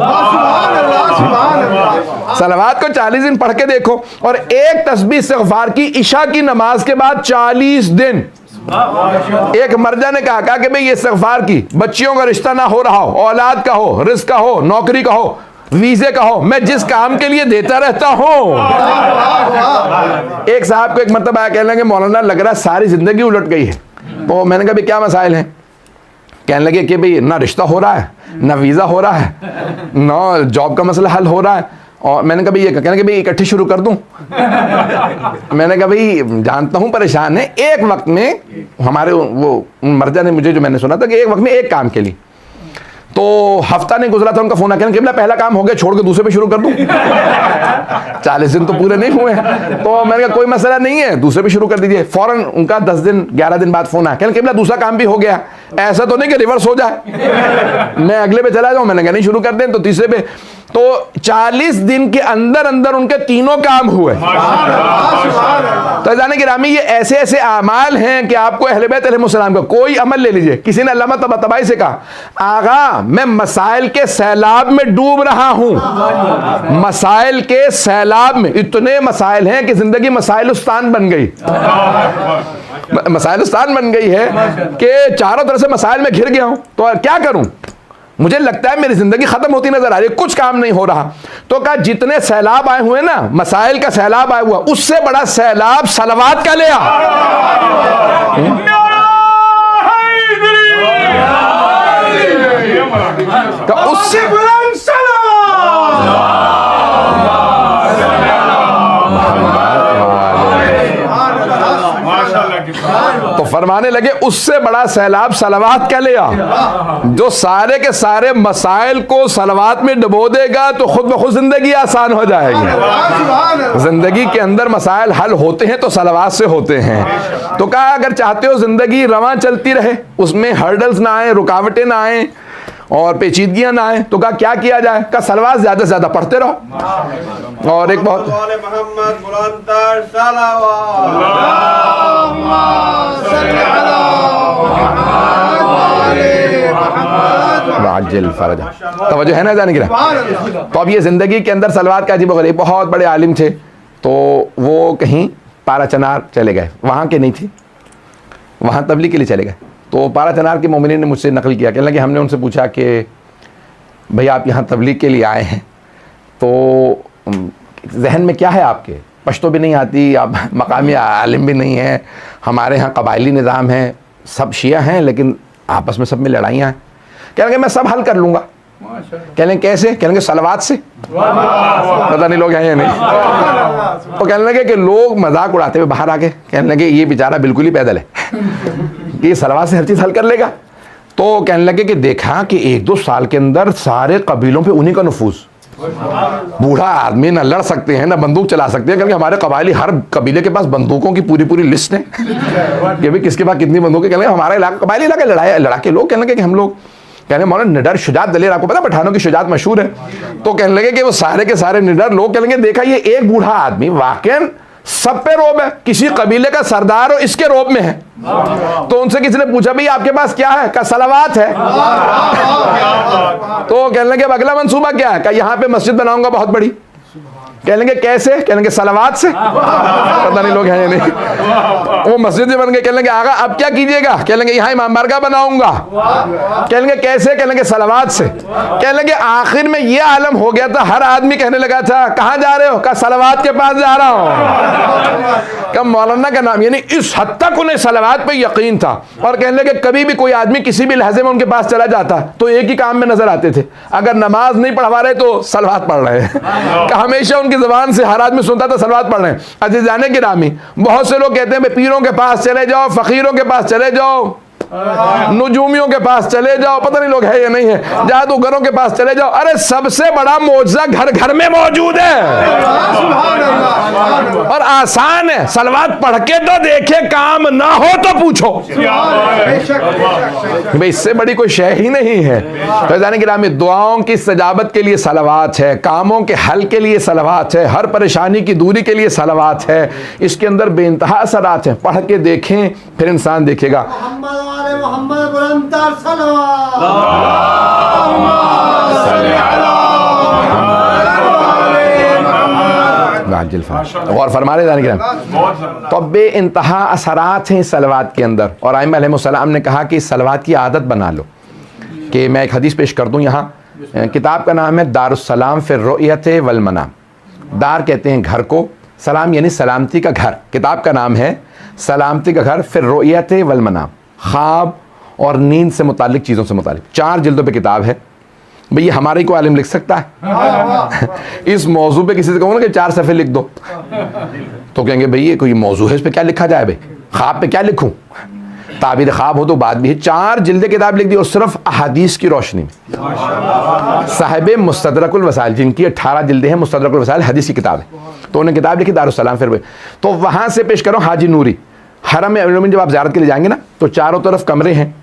सलावात को 40 दिन पढ़ के देखो। और एक तस्बीह इस्तिग़फ़ार की इशा की नमाज के बाद 40 दिन। एक मर्जा ने कहा कि भाई ये इस्तिग़फ़ार की बच्चियों का रिश्ता ना हो रहा हो, औलाद का हो, रिज़्क़ का हो, नौकरी का हो, वीजे का हो, मैं जिस काम के लिए देता रहता हूं। एक साहब को एक मरतबा आया, कहने लगे मौलाना लग रहा है सारी जिंदगी उलट गई है। तो मैंने कहा भाई क्या मसाइल हैं? कहने लगे कि भाई ना रिश्ता हो रहा है, ना वीज़ा हो रहा है, ना जॉब का मसला हल हो रहा है। और मैंने कहा भाई ये, कहने लगे भाई इकट्ठी शुरू कर दूं। मैंने कहा भाई जानता हूं परेशान है, एक वक्त में हमारे वो मर्जा ने मुझे जो मैंने सुना था कि एक वक्त में एक काम के लिए, तो हफ्ता नहीं गुजरा था उनका फोन आया, कहने पहला काम हो गया, छोड़ के दूसरे पे शुरू कर दूं। 40 दिन तो पूरे नहीं हुए। तो मैंने कहा कोई मसला नहीं है, दूसरे पे शुरू कर दीजिए। फौरन उनका 10 दिन 11 दिन बाद फोन आया, कहने दूसरा काम भी हो गया, ऐसा तो नहीं कि रिवर्स हो जाए, मैं अगले पे चला जाऊं। मैंने कहा नहीं शुरू कर दें, तो तीसरे पे। तो 40 दिन के अंदर अंदर उनके तीनों काम हुए। तो जाने गिरामी ये ऐसे ऐसे आमाल हैं कि आपको अहले बैत अलैहिस्सलाम का कोई अमल ले लीजिए। किसी ने अल्लामा तबातबाई से कहा, आगा मैं मसाइल के सैलाब में डूब रहा हूं, मसाइल के सैलाब में, इतने मसाइल हैं कि जिंदगी मसाइलुस्तान बन गई। मसाइलुस्तान बन गई है कि चारों तरफ से मसाइल में घिर गया हूं, तो क्या करूं? मुझे लगता है मेरी जिंदगी खत्म होती नजर आ रही है, कुछ काम नहीं हो रहा। तो कहा जितने सैलाब आए हुए ना, मसाइल का सैलाब आया हुआ, उससे बड़ा सैलाब सलावात का ले आ। तो उससे तो फरमाने लगे उससे बड़ा सैलाब सलावात का ले आ, जो सारे के सारे मसाइल को सलावात में डुबो देगा तो खुद ब खुद जिंदगी आसान हो जाएगी। जिंदगी के अंदर मसाइल हल होते हैं तो सलावात से होते हैं। तो कहा अगर चाहते हो जिंदगी रवां चलती रहे, उसमें हर्डल्स ना आए, रुकावटें ना आए और पेचीदगियां ना आए, तो कहा क्या किया जाए? का सलवात ज्यादा से ज्यादा पढ़ते रहो। और एक बहुत तवज्जो है ना जाने की। तो अब ये जिंदगी के अंदर सलवात का अजीब गरीब, बहुत बड़े आलिम थे, तो वो कहीं पारा चनार चले गए, वहाँ के नहीं थे, वहाँ तबलीग के लिए चले गए। तो पारा चनार के मोमिनीन ने मुझसे नकल किया, कहने लगे हमने उनसे पूछा कि भाई आप यहाँ तबलीग के लिए आए हैं, तो जहन में क्या है आपके? पश्तो भी नहीं आती, आप मकामी आलिम भी नहीं है, हमारे यहाँ कबायली निज़ाम है, सब शिया हैं लेकिन आपस में सब में लड़ाइयाँ हैं। कहने लगे मैं सब हल कर लूँगा। कहने लगे कैसे? कहने लगे सलवात से। पता नहीं लोग हैं या नहीं। तो कहने लगे कि लोग मजाक उड़ाते हुए बाहर आके कहने लगे ये बेचारा बिल्कुल ही पैदल है कि सलवात से हर चीज़ हल कर लेगा। तो कहने लगे कि देखा कि 1-2 साल के अंदर सारे कबीलों पे उन्हीं का नफूज, बूढ़ा आदमी ना लड़ सकते हैं ना बंदूक चला सकते हैं, क्योंकि हमारे कबायली हर कबीले के पास बंदूकों की पूरी लिस्ट है कि भाई किसके पास कितनी बंदूकें। कहने लगे हमारा इलाका कबायली इलाका लड़ा के लोग, कहने लगे कि हम लोग, कहने मौलाना निडर शुजात दलेर, आपको पता पठानों की शुजात मशहूर है। तो कहने लगे कि वो सारे के सारे निडर लोग, कहने लगे देखा ये एक बूढ़ा आदमी वाकई सब पे रोब है, किसी कबीले का सरदार हो इसके रोब में है। तो उनसे किसी ने पूछा भाई आपके पास क्या है? का सलावात है। तो कहने लगे अगला मंसूबा क्या है? का यहाँ पे मस्जिद बनाऊंगा बहुत बड़ी। कहने लगे कैसे? कहने लगे सलावात से। पता नहीं लोग हैं या नहीं। वो मस्जिद बन गए। कहने लगे आगा अब क्या कीजिएगा? कहने लगे यहाँ इमाम बारगाह बनाऊंगा। कहने लगे कैसे? कहने लगे सलावात से। कहने लगे आखिर में ये आलम हो गया था, हर आदमी कहने लगा था कहाँ जा रहे हो? कहा सलावात के पास जा रहा हूँ। कब मौलाना का नाम, यानी इस हद तक उन्हें सलावात पे यकीन था। और कहने लगे कभी भी कोई आदमी किसी भी लहजे में उनके पास चला जाता तो एक ही काम में नजर आते थे, अगर नमाज नहीं पढ़वा रहे तो सलावात पढ़ रहे। हमेशा उनकी की ज़बान से हर आदमी सुनता था सलवात पढ़ रहे हैं। अज़ीज़ाने गिरामी, बहुत से लोग कहते हैं भाई पीरों के पास चले जाओ, फ़कीरों के पास चले जाओ, नुजूमियों के पास चले जाओ, पता नहीं लोग है या नहीं है, जादूगरों के पास चले जाओ, अरे सबसे बड़ा मौजज़ा घर घर में मौजूद है और आसान है। सलवात पढ़ के तो देखे, काम ना हो तो पूछो, भाई इससे बड़ी कोई शय ही नहीं है। तो जाने गिरामी, दुआओं की सजाबत के लिए सलवात है, कामों के हल के लिए सलवात है, हर परेशानी की दूरी के लिए सलवात है। इसके अंदर बेइंतहा असरात हैं, पढ़ के देखें फिर इंसान देखेगा। मोहम्मद बुलंदतर सलवात और फरमा रहे तो बे इंतहा असरात हैं सलवात के अंदर। और आइम्मा अलैहिमुस्सलाम ने कहा कि सलवात की आदत बना लो। कि मैं एक हदीस पेश कर दूं यहाँ, किताब का नाम है दारुस्सलाम फिर रुयत वल मनाम। दार कहते हैं घर को, सलाम यानी सलामती का घर, किताब का नाम है सलामती का घर, फिर रुयत वल मनाम, ख्वाब और नींद से मुतालिक चीज़ों से मुतालिक। 4 जिल्दों पे किताब है। भाई ये हमारे को आलिम लिख सकता है? इस मौजू पे किसी से कहूँ ना कि 4 सफ़े लिख दो तो कहेंगे भाई ये कोई मौजू है, इस पे क्या लिखा जाए, भाई ख्वाब पे क्या लिखूँ, ताबीर ख्वाब हो तो बात भी है। 4 जिल्दे किताब लिख दी और सिर्फ अहादीस की रोशनी में। साहिब मुस्तदरकुल वसाइल, जिनकी 18 जिल्दे हैं, मुस्तदरकुल वसाइल हदीस की किताब है, तो उन्होंने किताब लिखी दारुस्सलाम फिर। तो वहाँ से पेश करो हाजी नूरी। हरम में जब आप ज़ियारत के लिए जाएंगे ना तो चारों तरफ कमरे हैं,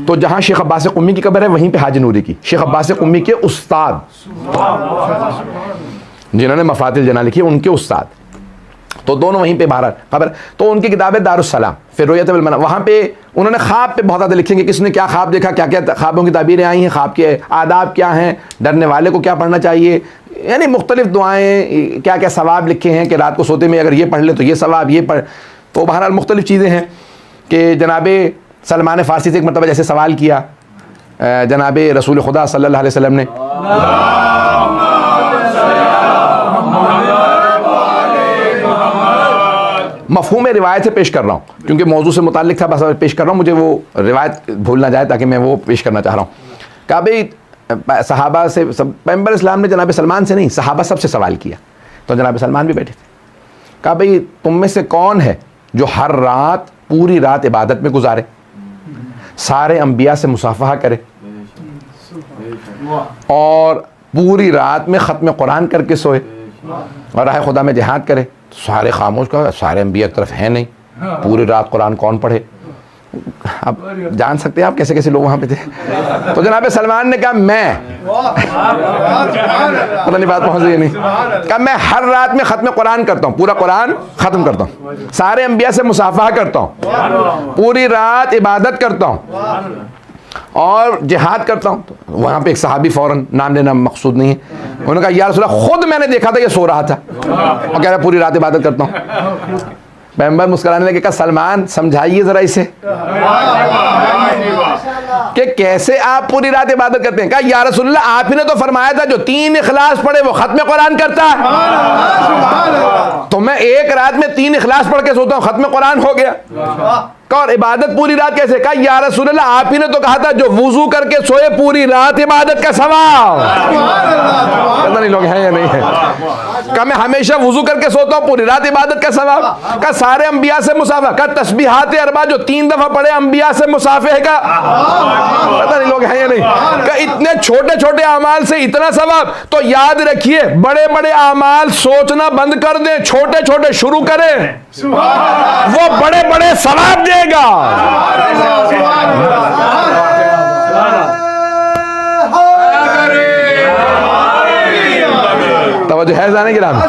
तो जहाँ शेख अब्बास कुम्मी की कब्र है वहीं पे हाजी नूरी की, शेख अब्बास कुम्मी के उस्ताद जिन्होंने मफातिल जना लिखी, उनके उस्ताद, तो दोनों वहीं पे बाहर खबर। तो उनकी किताब है दारुस्सलाम फिर रुयत वल मनाम। वहाँ पे उन्होंने ख्वाब पे बहुत ज़्यादा लिखेंगे, किसने क्या ख्वाब देखा, क्या क्या ख्वाबों की ताबीरें आई हैं, ख्वाब के आदाब क्या हैं, डरने वाले को क्या पढ़ना चाहिए, यानी मुख्तलिफ दुआएँ, क्या क्या सवाब लिखे हैं कि रात को सोते में अगर ये पढ़ ले तो ये सवाब, ये पढ़। तो बहरहाल मुख्तलिफ चीज़ें हैं कि जनाबे सलमान फ़ारसी से एक मरतबा जैसे सवाल किया जनाबे रसूल खुदा सल्लल्लाहु अलैहि वसल्लम ने, मफ़हूम रिवायत से पेश कर रहा हूँ क्योंकि मौजू से मुताल्लिक था, बस पेश कर रहा हूँ, मुझे वो रिवायत भूल ना जाए ताकि मैं वो पेश करना चाह रहा हूँ। कहा भाई सहाबा से, पैगंबर इस्लाम ने जनाब सलमान से नहीं, सहाबा सबसे सवाल किया, तो जनाब सलमान भी बैठे थे। कहा भाई तुम में से कौन है जो हर रात पूरी रात इबादत में गुजारे, सारे अंबिया से मुसाफहा करे और पूरी रात में ख़त्म कुरान करके सोए और राह खुदा में जिहाद करे। सारे खामोश का, सारे अंबिया की तरफ है नहीं, पूरी रात कुरान कौन पढ़े। अब जान सकते हैं आप कैसे कैसे लोग वहाँ पे थे। तो जनाब सलमान ने कहा मैं, पता नहीं बात पहुँच रही है नहीं, कहा मैं हर रात में ख़त्म कुरान करता हूँ, पूरा कुरान ख़त्म करता हूँ, सारे अंबिया से मुसाफहा करता हूँ, पूरी रात इबादत करता हूँ और जिहाद करता हूँ। तो वहाँ पे एक सहाबी, फ़ौरन नाम लेना मकसूद नहीं है, उन्होंने कहा या रसूल अल्लाह खुद मैंने देखा था ये सो रहा था और कह रहा पूरी रात इबादत करता हूँ। पैगंबर मुस्कुराने लगे, कहा सलमान समझाइए ज़रा इसे कि कैसे आप पूरी रात इबादत करते हैं। कहा या रसूल अल्लाह आप ही ने तो फरमाया था जो 3 इखलास पढ़े वो ख़त्म कुरान करता है, तो मैं एक रात में 3 इखलास पढ़ के सोता हूँ, ख़त्म कुरान हो गया। और इबादत पूरी रात कैसे? कहा या रसूल अल्लाह आप ही ने तो कहा था जो वुजू करके सोए पूरी रात इबादत का सवाब। पता नहीं लोग हैं या नहीं है। कहा मैं हमेशा वुजू करके सोता हूँ, पूरी रात इबादत का सवाब। कहा सारे अंबिया से मुसाफा, कहा तस्बीहात अरबा जो 3 दफा पढ़े अंबिया से मुसाफे का, पता नहीं लोग हैं या नहीं। कहा इतने छोटे छोटे अमाल से इतना सवाब, तो याद रखिए बड़े बड़े अमाल सोचना बंद कर दें, छोटे छोटे शुरू करें, वो बड़े बड़े सवाब देगा। तवज्जो है जाने गिरामी,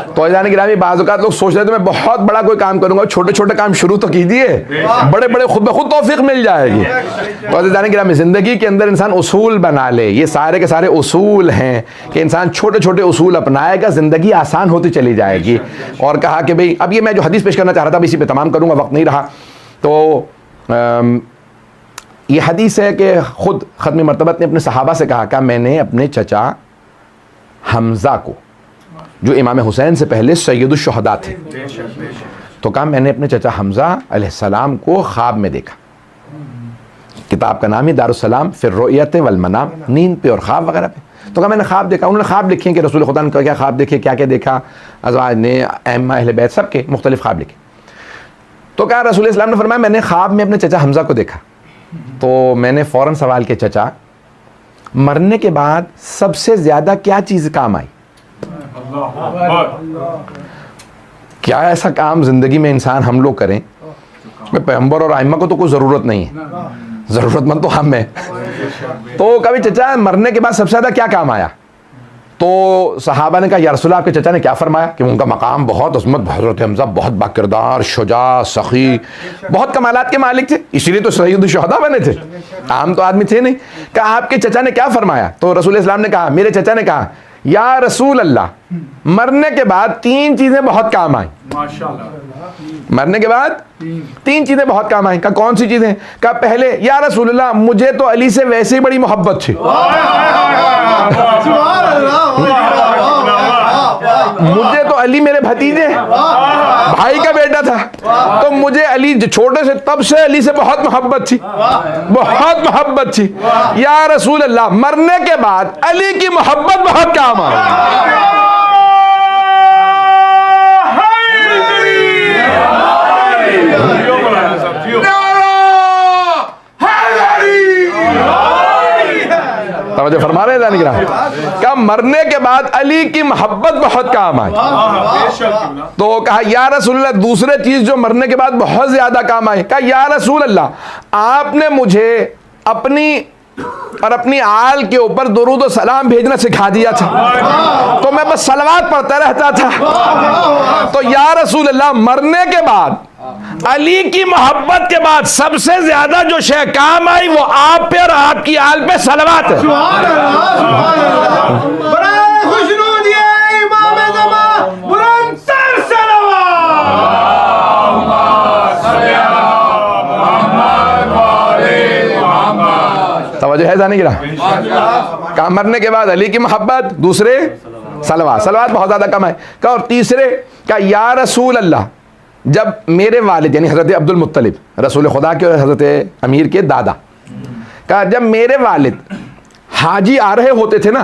तो जाने गिरामी बाज़ औक़ात लोग सोच रहे थे मैं बहुत बड़ा कोई काम करूंगा, छोटे छोटे काम शुरू तो कीजिए, बड़े बड़े खुद ब खुद तौफीक मिल जाएगी। तो जाने गिरामी ज़िंदगी के अंदर इंसान उसूल बना ले, ये सारे के सारे उसूल हैं कि इंसान छोटे छोटे उसूल अपनाएगा, ज़िंदगी आसान होती चली जाएगी। और कहा कि भाई अब ये मैं जो हदीस पेश करना चाह रहा था इसी पे तमाम करूँगा, वक्त नहीं रहा। तो ये हदीस है कि खुद ख़त्म मरतबत ने अपने सहाबा से कहा मैंने अपने चचा हमज़ा को, जो इमाम हुसैन से पहले सैयदुश शुहदा थे, तो कहा मैंने अपने चचा हमज़ा अलैहिस्सलाम को ख्वाब में देखा। किताब का नाम ही दारुस्सलाम फिर रुयत वल मनाम, नींद पे और ख्वाब वगैरह पे। तो कहा मैंने ख्वाब देखा। उन्होंने ख्वाब लिखे कि रसूल खुदा ने क्या ख्वाब देखे, क्या क्या देखा, अज़वाज ने, अम्मा अहले बैत सबके मुख्तलिफ ख्वाब लिखे। तो कहा रसूल इस्लाम ने फरमाया मैंने ख्वाब में अपने चचा हमज़ा को देखा। तो मैंने फ़ौरन सवाल किया, चचा मरने के बाद सबसे ज़्यादा क्या चीज़ काम आई? क्या ऐसा काम ज़िंदगी में इंसान हम लोग करें, पैगंबर और आइम्मा को तो कोई ज़रूरत नहीं है, ज़रूरतमंद तो हम हैं। तो कभी चचा मरने के बाद सबसे ज़्यादा क्या काम आया? तो सहाबा ने कहा या रसूल आपके चचा ने क्या फरमाया कि उनका मकाम बहुत अज़मत, हज़रत हमज़ा बहुत बाकिरदार, शुजा, सखी, बहुत कमालात के मालिक थे, इसीलिए तो सय्यद शुहदा बने थे, आम तो आदमी थे नहीं। कहा आपके चचा ने क्या फरमाया? तो रसूल इस्लाम ने कहा, मेरे चचा ने कहा या रसूल अल्लाह मरने के बाद 3 चीज़ें बहुत काम आई। माशाअल्लाह। मरने के बाद 3 चीज़ें बहुत काम आई। कहा कौन सी चीज़ें? कहा पहले या रसूल अल्लाह मुझे तो अली से वैसे ही बड़ी मोहब्बत थी, मुझे तो अली मेरे भतीजे भाई का बेटा था, तो मुझे अली छोटे से तब से अली से बहुत मोहब्बत थी, बहुत मोहब्बत थी। या रसूल अल्लाह मरने के बाद अली की मोहब्बत बहुत काम आई। फरमा रहे हैं क्या मरने के बाद अली की मोहब्बत बहुत काम आई। तो कहा या रसूल अल्लाह दूसरे चीज जो मरने के बाद बहुत ज्यादा काम आई। कहा या रसूल अल्लाह आपने मुझे अपनी आल के ऊपर दुरूद और सलाम भेजना सिखा दिया था, तो मैं बस सलवात पढ़ता रहता था। तो या रसूल अल्लाह मरने के बाद अली की मोहब्बत के बाद सबसे ज्यादा जो शय काम आई वो आप पे और आपकी आल पे सलवात है। तवज्जो है जाने गिरा। काम मरने के बाद अली की मोहब्बत, दूसरे सलवात बहुत ज्यादा कम है। का और तीसरे का या रसूल अल्लाह जब मेरे वालिद यानी हज़रत अब्दुल मुत्तलिब रसूल खुदा के और हज़रत अमीर के दादा का जब मेरे वालिद हाजी आ रहे होते थे ना,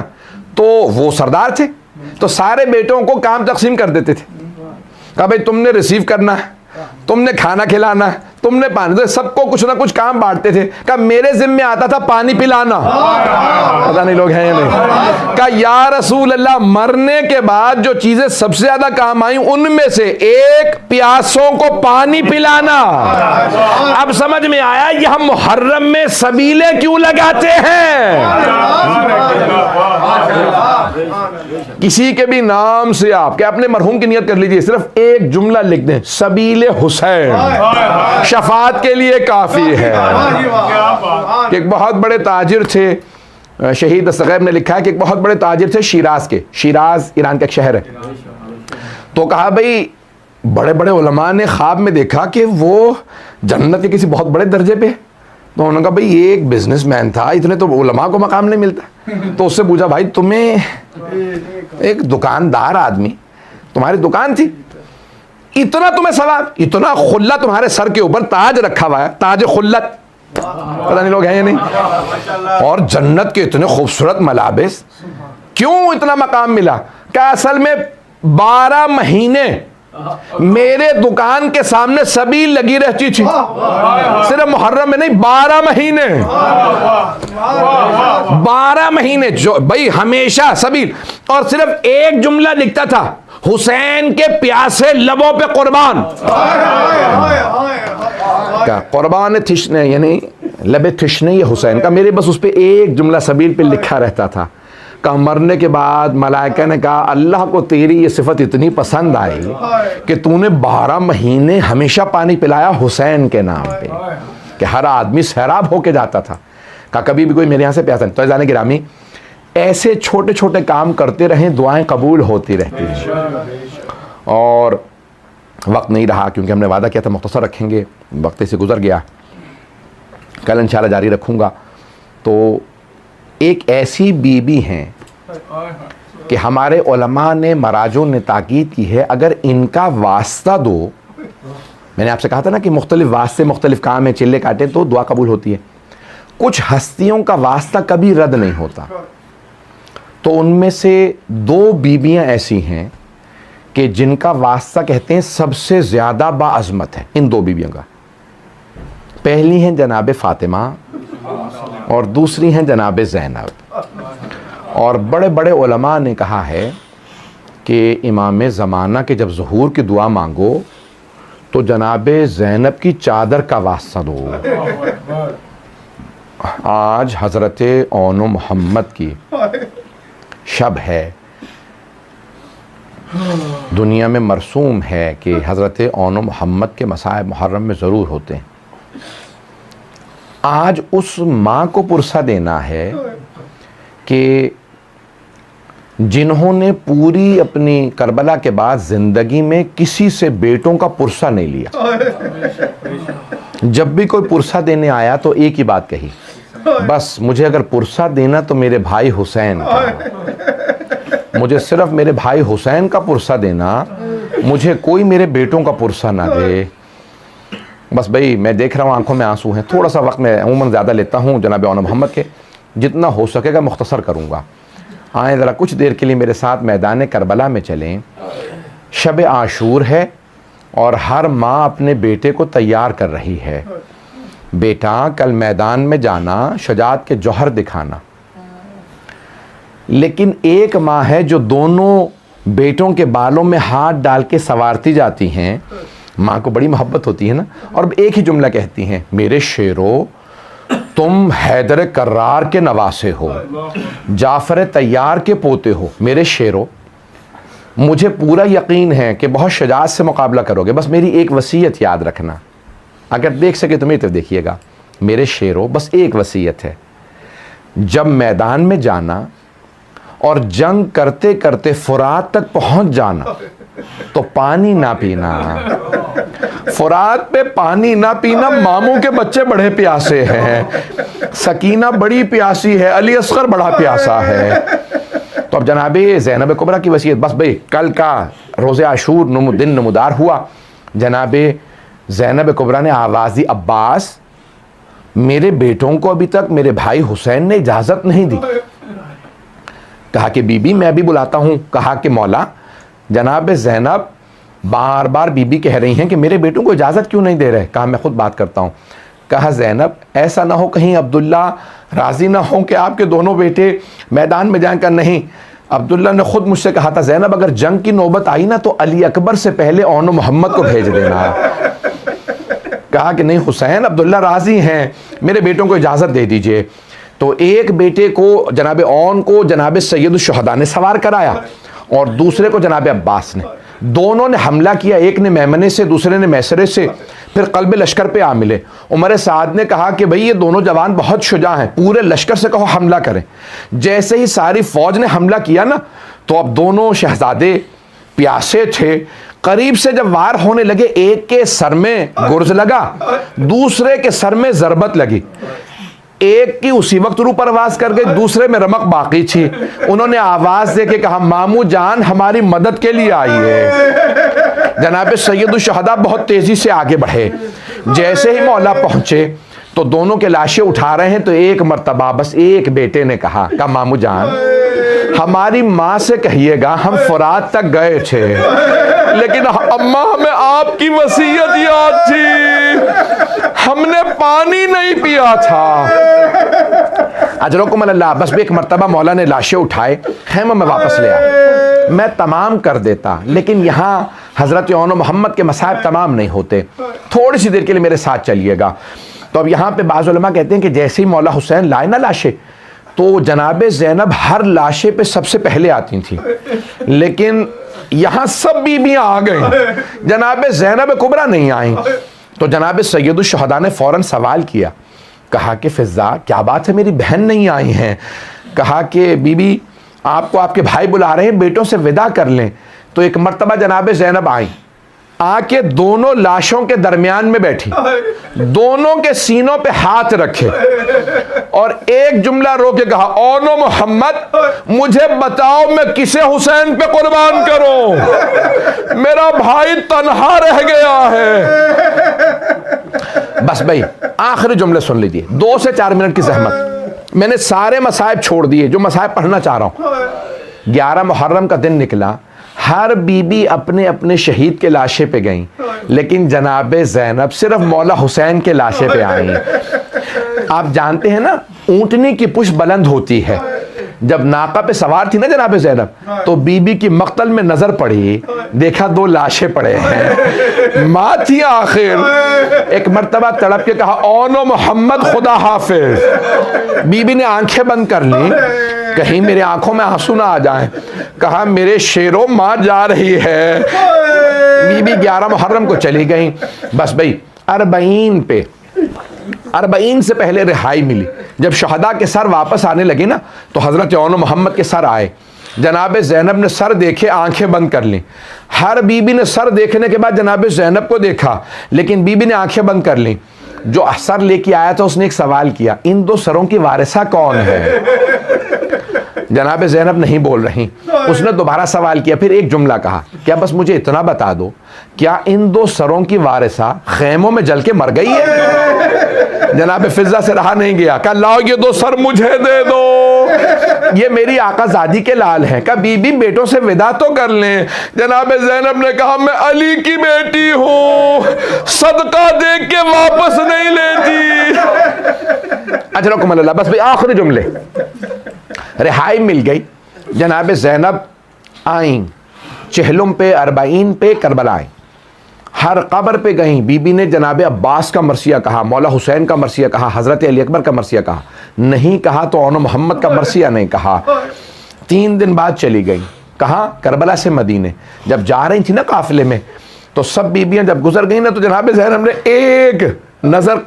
तो वो सरदार थे, तो सारे बेटों को काम तकसीम कर देते थे। कहा भाई तुमने रिसीव करना है, तुमने खाना खिलाना है, तुमने पानी, तो सबको कुछ ना कुछ काम बांटते थे। कहा मेरे जिम्मे आता था पानी पिलाना, पता नहीं लोग हैं या नहीं। कहा या रसूल अल्लाह मरने के बाद जो चीजें सबसे ज्यादा काम आई उनमें से एक प्यासों को पानी पिलाना। अब समझ में आया ये हम मुहर्रम में सबीले क्यों लगाते हैं। किसी के भी नाम से आप क्या अपने मरहूम की नियत कर लीजिए, सिर्फ एक जुमला लिख दें सबीले हुसैन, शफात के लिए काफी है। एक बहुत बड़े ताजिर थे, शहीद असग़र ने लिखा है कि एक बहुत बड़े ताजिर थे शिराज के, शिराज ईरान का एक शहर है। तो कहा भाई बड़े बड़े उलमा ने ख्वाब में देखा कि वो जन्नत के किसी बहुत बड़े दर्जे पे। तो उन्होंने कहा भाई ये एक बिजनेसमैन था, इतने तो उलमा को मकाम नहीं मिलता। तो उससे पूछा भाई तुम्हें एक दुकानदार आदमी, तुम्हारी दुकान थी, इतना तुम्हें सवाब, इतना खुल्ला तुम्हारे सर के ऊपर ताज रखा हुआ है, ताज खुल्लत, पता नहीं लोग हैं या नहीं, और जन्नत के इतने खूबसूरत मलाबिस, क्यों इतना मकाम मिला? क्या असल में 12 महीने मेरे दुकान के सामने सबील लगी रहती थी, सिर्फ मुहर्रम में नहीं, 12 महीने, 12 महीने जो भाई हमेशा सबील। और सिर्फ एक जुमला लिखता था हुसैन के प्यासे लबों पे कुर्बान। क्या कुर्बान थिशने यानी लबे थिशने ये हुसैन का, मेरे बस उस पे एक जुमला सबील पे लिखा रहता था। का मरने के बाद मलाइका ने कहा अल्लाह को तेरी ये सिफत इतनी पसंद आई कि तूने 12 महीने हमेशा पानी पिलाया हुसैन के नाम पे, कि हर आदमी सैराब होके जाता था। का कभी भी कोई मेरे यहाँ से प्यासा नहीं। तो जाने गिरामी ऐसे छोटे छोटे काम करते रहें, दुआएं कबूल होती रहती हैं। और वक्त नहीं रहा क्योंकि हमने वादा किया था मुख्तसर रखेंगे, वक्त से गुजर गया, कल इंशाल्लाह जारी रखूँगा। तो एक ऐसी बीबी हैं कि हमारे उलमा ने मराजों ने ताकीद की है, अगर इनका वास्ता दो, मैंने आपसे कहा था ना कि मुख्तलिफ वास्ते मुख्तलिफ काम है, चिल्ले काटे तो दुआ कबूल होती है। कुछ हस्तियों का वास्ता कभी रद्द नहीं होता। तो उनमें से 2 बीबियां ऐसी हैं कि जिनका वास्ता कहते हैं सबसे ज़्यादा बाअज़मत है। इन 2 बीबियों का, पहली हैं जनाब फ़ातिमा और दूसरी हैं जनाब ज़ैनब। और बड़े बड़े उलमा ने कहा है कि इमाम ज़माना के जब ज़ुहूर की दुआ मांगो तो जनाब ज़ैनब की चादर का वास्ता दो। आज हज़रत ओन मोहम्मद की शब है, दुनिया में मरसूम है कि हज़रत ओन मोहम्मद के मसाए मुहर्रम में ज़रूर होते हैं। आज उस माँ को पुरसा देना है कि जिन्होंने पूरी अपनी करबला के बाद ज़िंदगी में किसी से बेटों का पुरसा नहीं लिया। जब भी कोई पुरसा देने आया तो एक ही बात कही, बस मुझे अगर पुरसा देना तो मेरे भाई हुसैन का, मुझे सिर्फ मेरे भाई हुसैन का पुरसा देना, मुझे कोई मेरे बेटों का पुरसा ना दे। बस भाई मैं देख रहा हूँ आंखों में आंसू हैं, थोड़ा सा वक्त मैं अमूमन ज़्यादा लेता हूँ जनाब ओन मोहम्मद के, जितना हो सकेगा मुख्तसर करूँगा। आए ज़रा कुछ देर के लिए मेरे साथ मैदान करबला में चलें। शब आशूर है और हर माँ अपने बेटे को तैयार कर रही है। बेटा कल मैदान में जाना, शुजाअत के जौहर दिखाना। लेकिन एक माँ है जो दोनों बेटों के बालों में हाथ डाल के संवारती जाती हैं। माँ को बड़ी मोहब्बत होती है ना, और एक ही जुमला कहती हैं, मेरे शेरो तुम हैदर कर्रार के नवासे हो, जाफर तैयार के पोते हो। मेरे शेरो, मुझे पूरा यकीन है कि बहुत शुजाअत से मुकाबला करोगे, बस मेरी एक वसीयत याद रखना। अगर देख सके तो मेरी तरफ देखिएगा। मेरे शेरो, बस एक वसीयत है, जब मैदान में जाना और जंग करते करते फुरात तक पहुंच जाना तो पानी ना पीना। फुरात पे पानी ना पीना, मामू के बच्चे बड़े प्यासे हैं, सकीना बड़ी प्यासी है, अली असगर बड़ा प्यासा है। तो अब जनाब ज़ैनब कुबरा की वसीयत, बस भाई कल का रोज़े आशूर दिन नमुदार हुआ। जनाब ज़ैनब कुबरा ने आवाज़ दी, अब्बास मेरे बेटों को अभी तक मेरे भाई हुसैन ने इजाज़त नहीं दी। कहा कि बीबी मैं भी बुलाता हूँ। कहा कि मौला, जनाब ज़ैनब बार बार बीबी कह रही हैं कि मेरे बेटों को इजाज़त क्यों नहीं दे रहे। कहा मैं खुद बात करता हूँ। कहा ज़ैनब ऐसा ना हो कहीं अब्दुल्ला राज़ी ना हो कि आपके दोनों बेटे मैदान में जाकर। नहीं, अब्दुल्ला ने खुद मुझसे कहा था, ज़ैनब अगर जंग की नौबत आई ना तो अली अकबर से पहले ओन मोहम्मद को भेज देना। कहा कि नहीं हुसैन, अब्दुल्ला राज़ी हैं, मेरे बेटों को इजाज़त दे दीजिए। तो एक बेटे को जनाब ओन को जनाब सैयद शुहदा ने सवार कराया और दूसरे को जनाब अब्बास ने। दोनों ने हमला किया, एक ने मैमने से, दूसरे ने मैसरे से। फिर कल्ब लश्कर पे आ मिले। उमर साद ने कहा कि भाई ये दोनों जवान बहुत शुजा हैं, पूरे लश्कर से कहो हमला करें। जैसे ही सारी फौज ने हमला किया ना तो अब दोनों शहजादे प्यासे थे। करीब से जब वार होने लगे, एक के सर में गुर्ज लगा, दूसरे के सर में ज़रबत लगी। एक की उसी वक्त रूह परवास कर गई, दूसरे में रमक बाकी थी। उन्होंने आवाज दे के कहा, मामू जान हमारी मदद के लिए आई है। जनाब सैयद शुहदा बहुत तेजी से आगे बढ़े। जैसे ही मौला पहुंचे तो दोनों के लाशें उठा रहे हैं तो एक मर्तबा बस एक बेटे ने कहा मामू जान हमारी माँ से कहिएगा हम फुरात तक गए थे, लेकिन अम्मा हमें आपकी वसीयत याद थी, हमने पानी नहीं पिया था। अजरकुम अल्लाह। बस एक मर्तबा मौला ने लाशें उठाए, खैमा में वापस ले आए। मैं तमाम कर देता, लेकिन यहाँ हज़रत ओन मोहम्मद के मसाइब तमाम नहीं होते। थोड़ी सी देर के लिए मेरे साथ चलिएगा। तो अब यहाँ पे बाज़ उलमा कहते हैं कि जैसे ही मौला हुसैन लाए ना लाशें, तो जनाब ज़ैनब हर लाशे पे सबसे पहले आती थी, लेकिन यहाँ सब बीबियाँ आ गई, जनाब ज़ैनब कुबरा नहीं आई। तो जनाब सैयद शुहदा ने फ़ौरन सवाल किया, कहा कि फ़िज़ा क्या बात है, मेरी बहन नहीं आई हैं। कहा कि बीबी आपको आपके भाई बुला रहे हैं, बेटों से विदा कर लें। तो एक मर्तबा जनाब ज़ैनब आई, आके दोनों लाशों के दरमियान में बैठी, दोनों के सीनों पे हाथ रखे और एक जुमला रोक के कहा, ओनो मोहम्मद मुझे बताओ मैं किसे हुसैन पे कुर्बान करूं, मेरा भाई तन्हा रह गया है। बस भाई आखिरी जुमले सुन लीजिए, 2 से 4 मिनट की जहमत। मैंने सारे मसाइब छोड़ दिए जो मसाइब पढ़ना चाह रहा हूं। 11 मुहर्रम का दिन निकला, हर बीबी अपने अपने शहीद के लाशे पे गई, लेकिन जनाब ज़ैनब सिर्फ मौला हुसैन के लाशे पे आई। आप जानते हैं ना, ऊंटनी की पुश बुलंद होती है। जब नाका पे सवार थी ना जनाब ज़ैनब, तो बीबी की मक्तल में नजर पड़ी, देखा 2 लाशें पड़े हैं। माँ थी आखिर। एक मर्तबा तड़प के कहा, ओनो मोहम्मद खुदा हाफिज। बीबी ने आंखें बंद कर ली, कहीं मेरे आंखों में आंसू ना आ जाए। कहा, मेरे शेरों माँ जा रही है। बीबी 11 मुहर्रम को चली गई। बस भाई 40 से पहले रिहाई मिली। जब शहदा के सर वापस आने लगे ना, तो हजरत ओनो मोहम्मद के सर आए। जनाब ज़ैनब ने सर देखे, आंखें बंद कर ली। हर बीबी ने सर देखने के बाद जनाब ज़ैनब को देखा, लेकिन बीबी ने आंखें बंद कर ली। जो सर लेके आया था उसने एक सवाल किया, इन 2 सरों की वारिसा कौन है? जनाब ज़ैनब नहीं बोल रही। उसने दोबारा सवाल किया, फिर एक जुमला कहा, क्या बस मुझे इतना बता दो, क्या इन 2 सरों की वारिसा खेमों में जल के मर गई है? जनाब फिजा से रहा नहीं गया, कहा, लाओ ये 2 सर मुझे दे दो, ये मेरी आकाज़ादी के लाल हैं। कहा, बीबी बेटों से विदा तो कर लें। जनाब ज़ैनब ने कहा, मैं अली की बेटी हूँ, सदका दे के वापस नहीं लेती। अच्छा रुको अल्लाह, बस भाई आखिरी जुमले। रिहाई मिल गई। जनाब ज़ैनब आई, चहलुम पे, 40 पे, करबला आई। हर कब्र पे गई। बीबी ने जनाब अब्बास का मरसिया कहा, मौला हुसैन का मरसिया कहा, हज़रत अली अकबर का मरसिया कहा। नहीं कहा तो ओनो मोहम्मद का मरसिया नहीं कहा। 3 दिन बाद चली गई। कहाँ? करबला से मदीने। जब जा रही थी ना काफिले में, तो सब बीबियां जब गुजर गई ना, तो जनाब ज़ैनब ने एक नज़र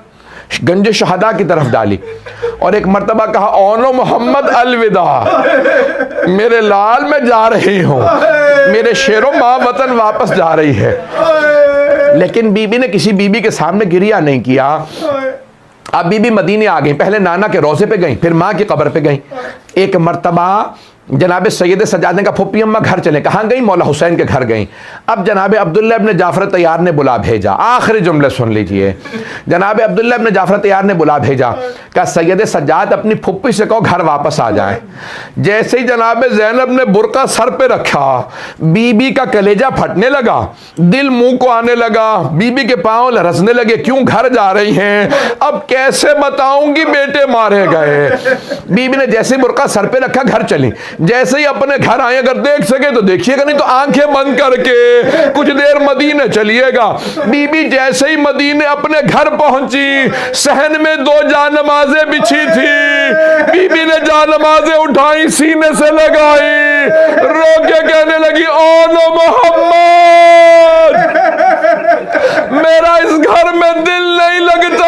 गंज शहदा की तरफ डाली और एक मर्तबा कहा, ओनो मोहम्मद अलविदा, मेरे लाल मैं जा रही हूँ, मेरे शेरों माँ वतन वापस जा रही है। लेकिन बीबी ने किसी बीबी के सामने गिरिया नहीं किया। अब बीबी मदीने आ गई। पहले नाना के रोज़े पे गई, फिर माँ की कब्र पे गई। एक मर्तबा जनाब सैयद सज्जाद ने कहा, फुप्पी अम्मा घर चले। कहाँ गई? मौला हुसैन के घर गई। अब जनाब अब्दुल्ला इब्न जाफर तैयार ने बुला भेजा। आखिरी जुमले सुन लीजिए। जनाब अब्दुल्ला इब्न जाफर तैयार ने बुला भेजा, कहा, सैयद सज्जाद अपनी फुप्पी से कहो घर वापस आ जाए। जैसे ही जनाब ज़ैनब ने बुरका सर पे रखा, बीबी का कलेजा फटने लगा, दिल मुंह को आने लगा, बीबी के पाँव लरसने लगे। क्यों घर जा रही हैं? अब कैसे बताऊंगी, बेटे मारे गए। बीबी ने जैसे बुरका सर पे रखा, घर चली। जैसे ही अपने घर आए, अगर देख सके तो देखिएगा, नहीं तो आंखें बंद करके कुछ देर मदीने चलिएगा। बीबी जैसे ही मदीने अपने घर पहुंची, सहन में 2 जानमाजें बिछी थी। बीबी ने जानमाजें उठाई, सीने से लगाई, रो के कहने लगी, ओनो मोहम्मद, मेरा इस घर में दिल नहीं लगता।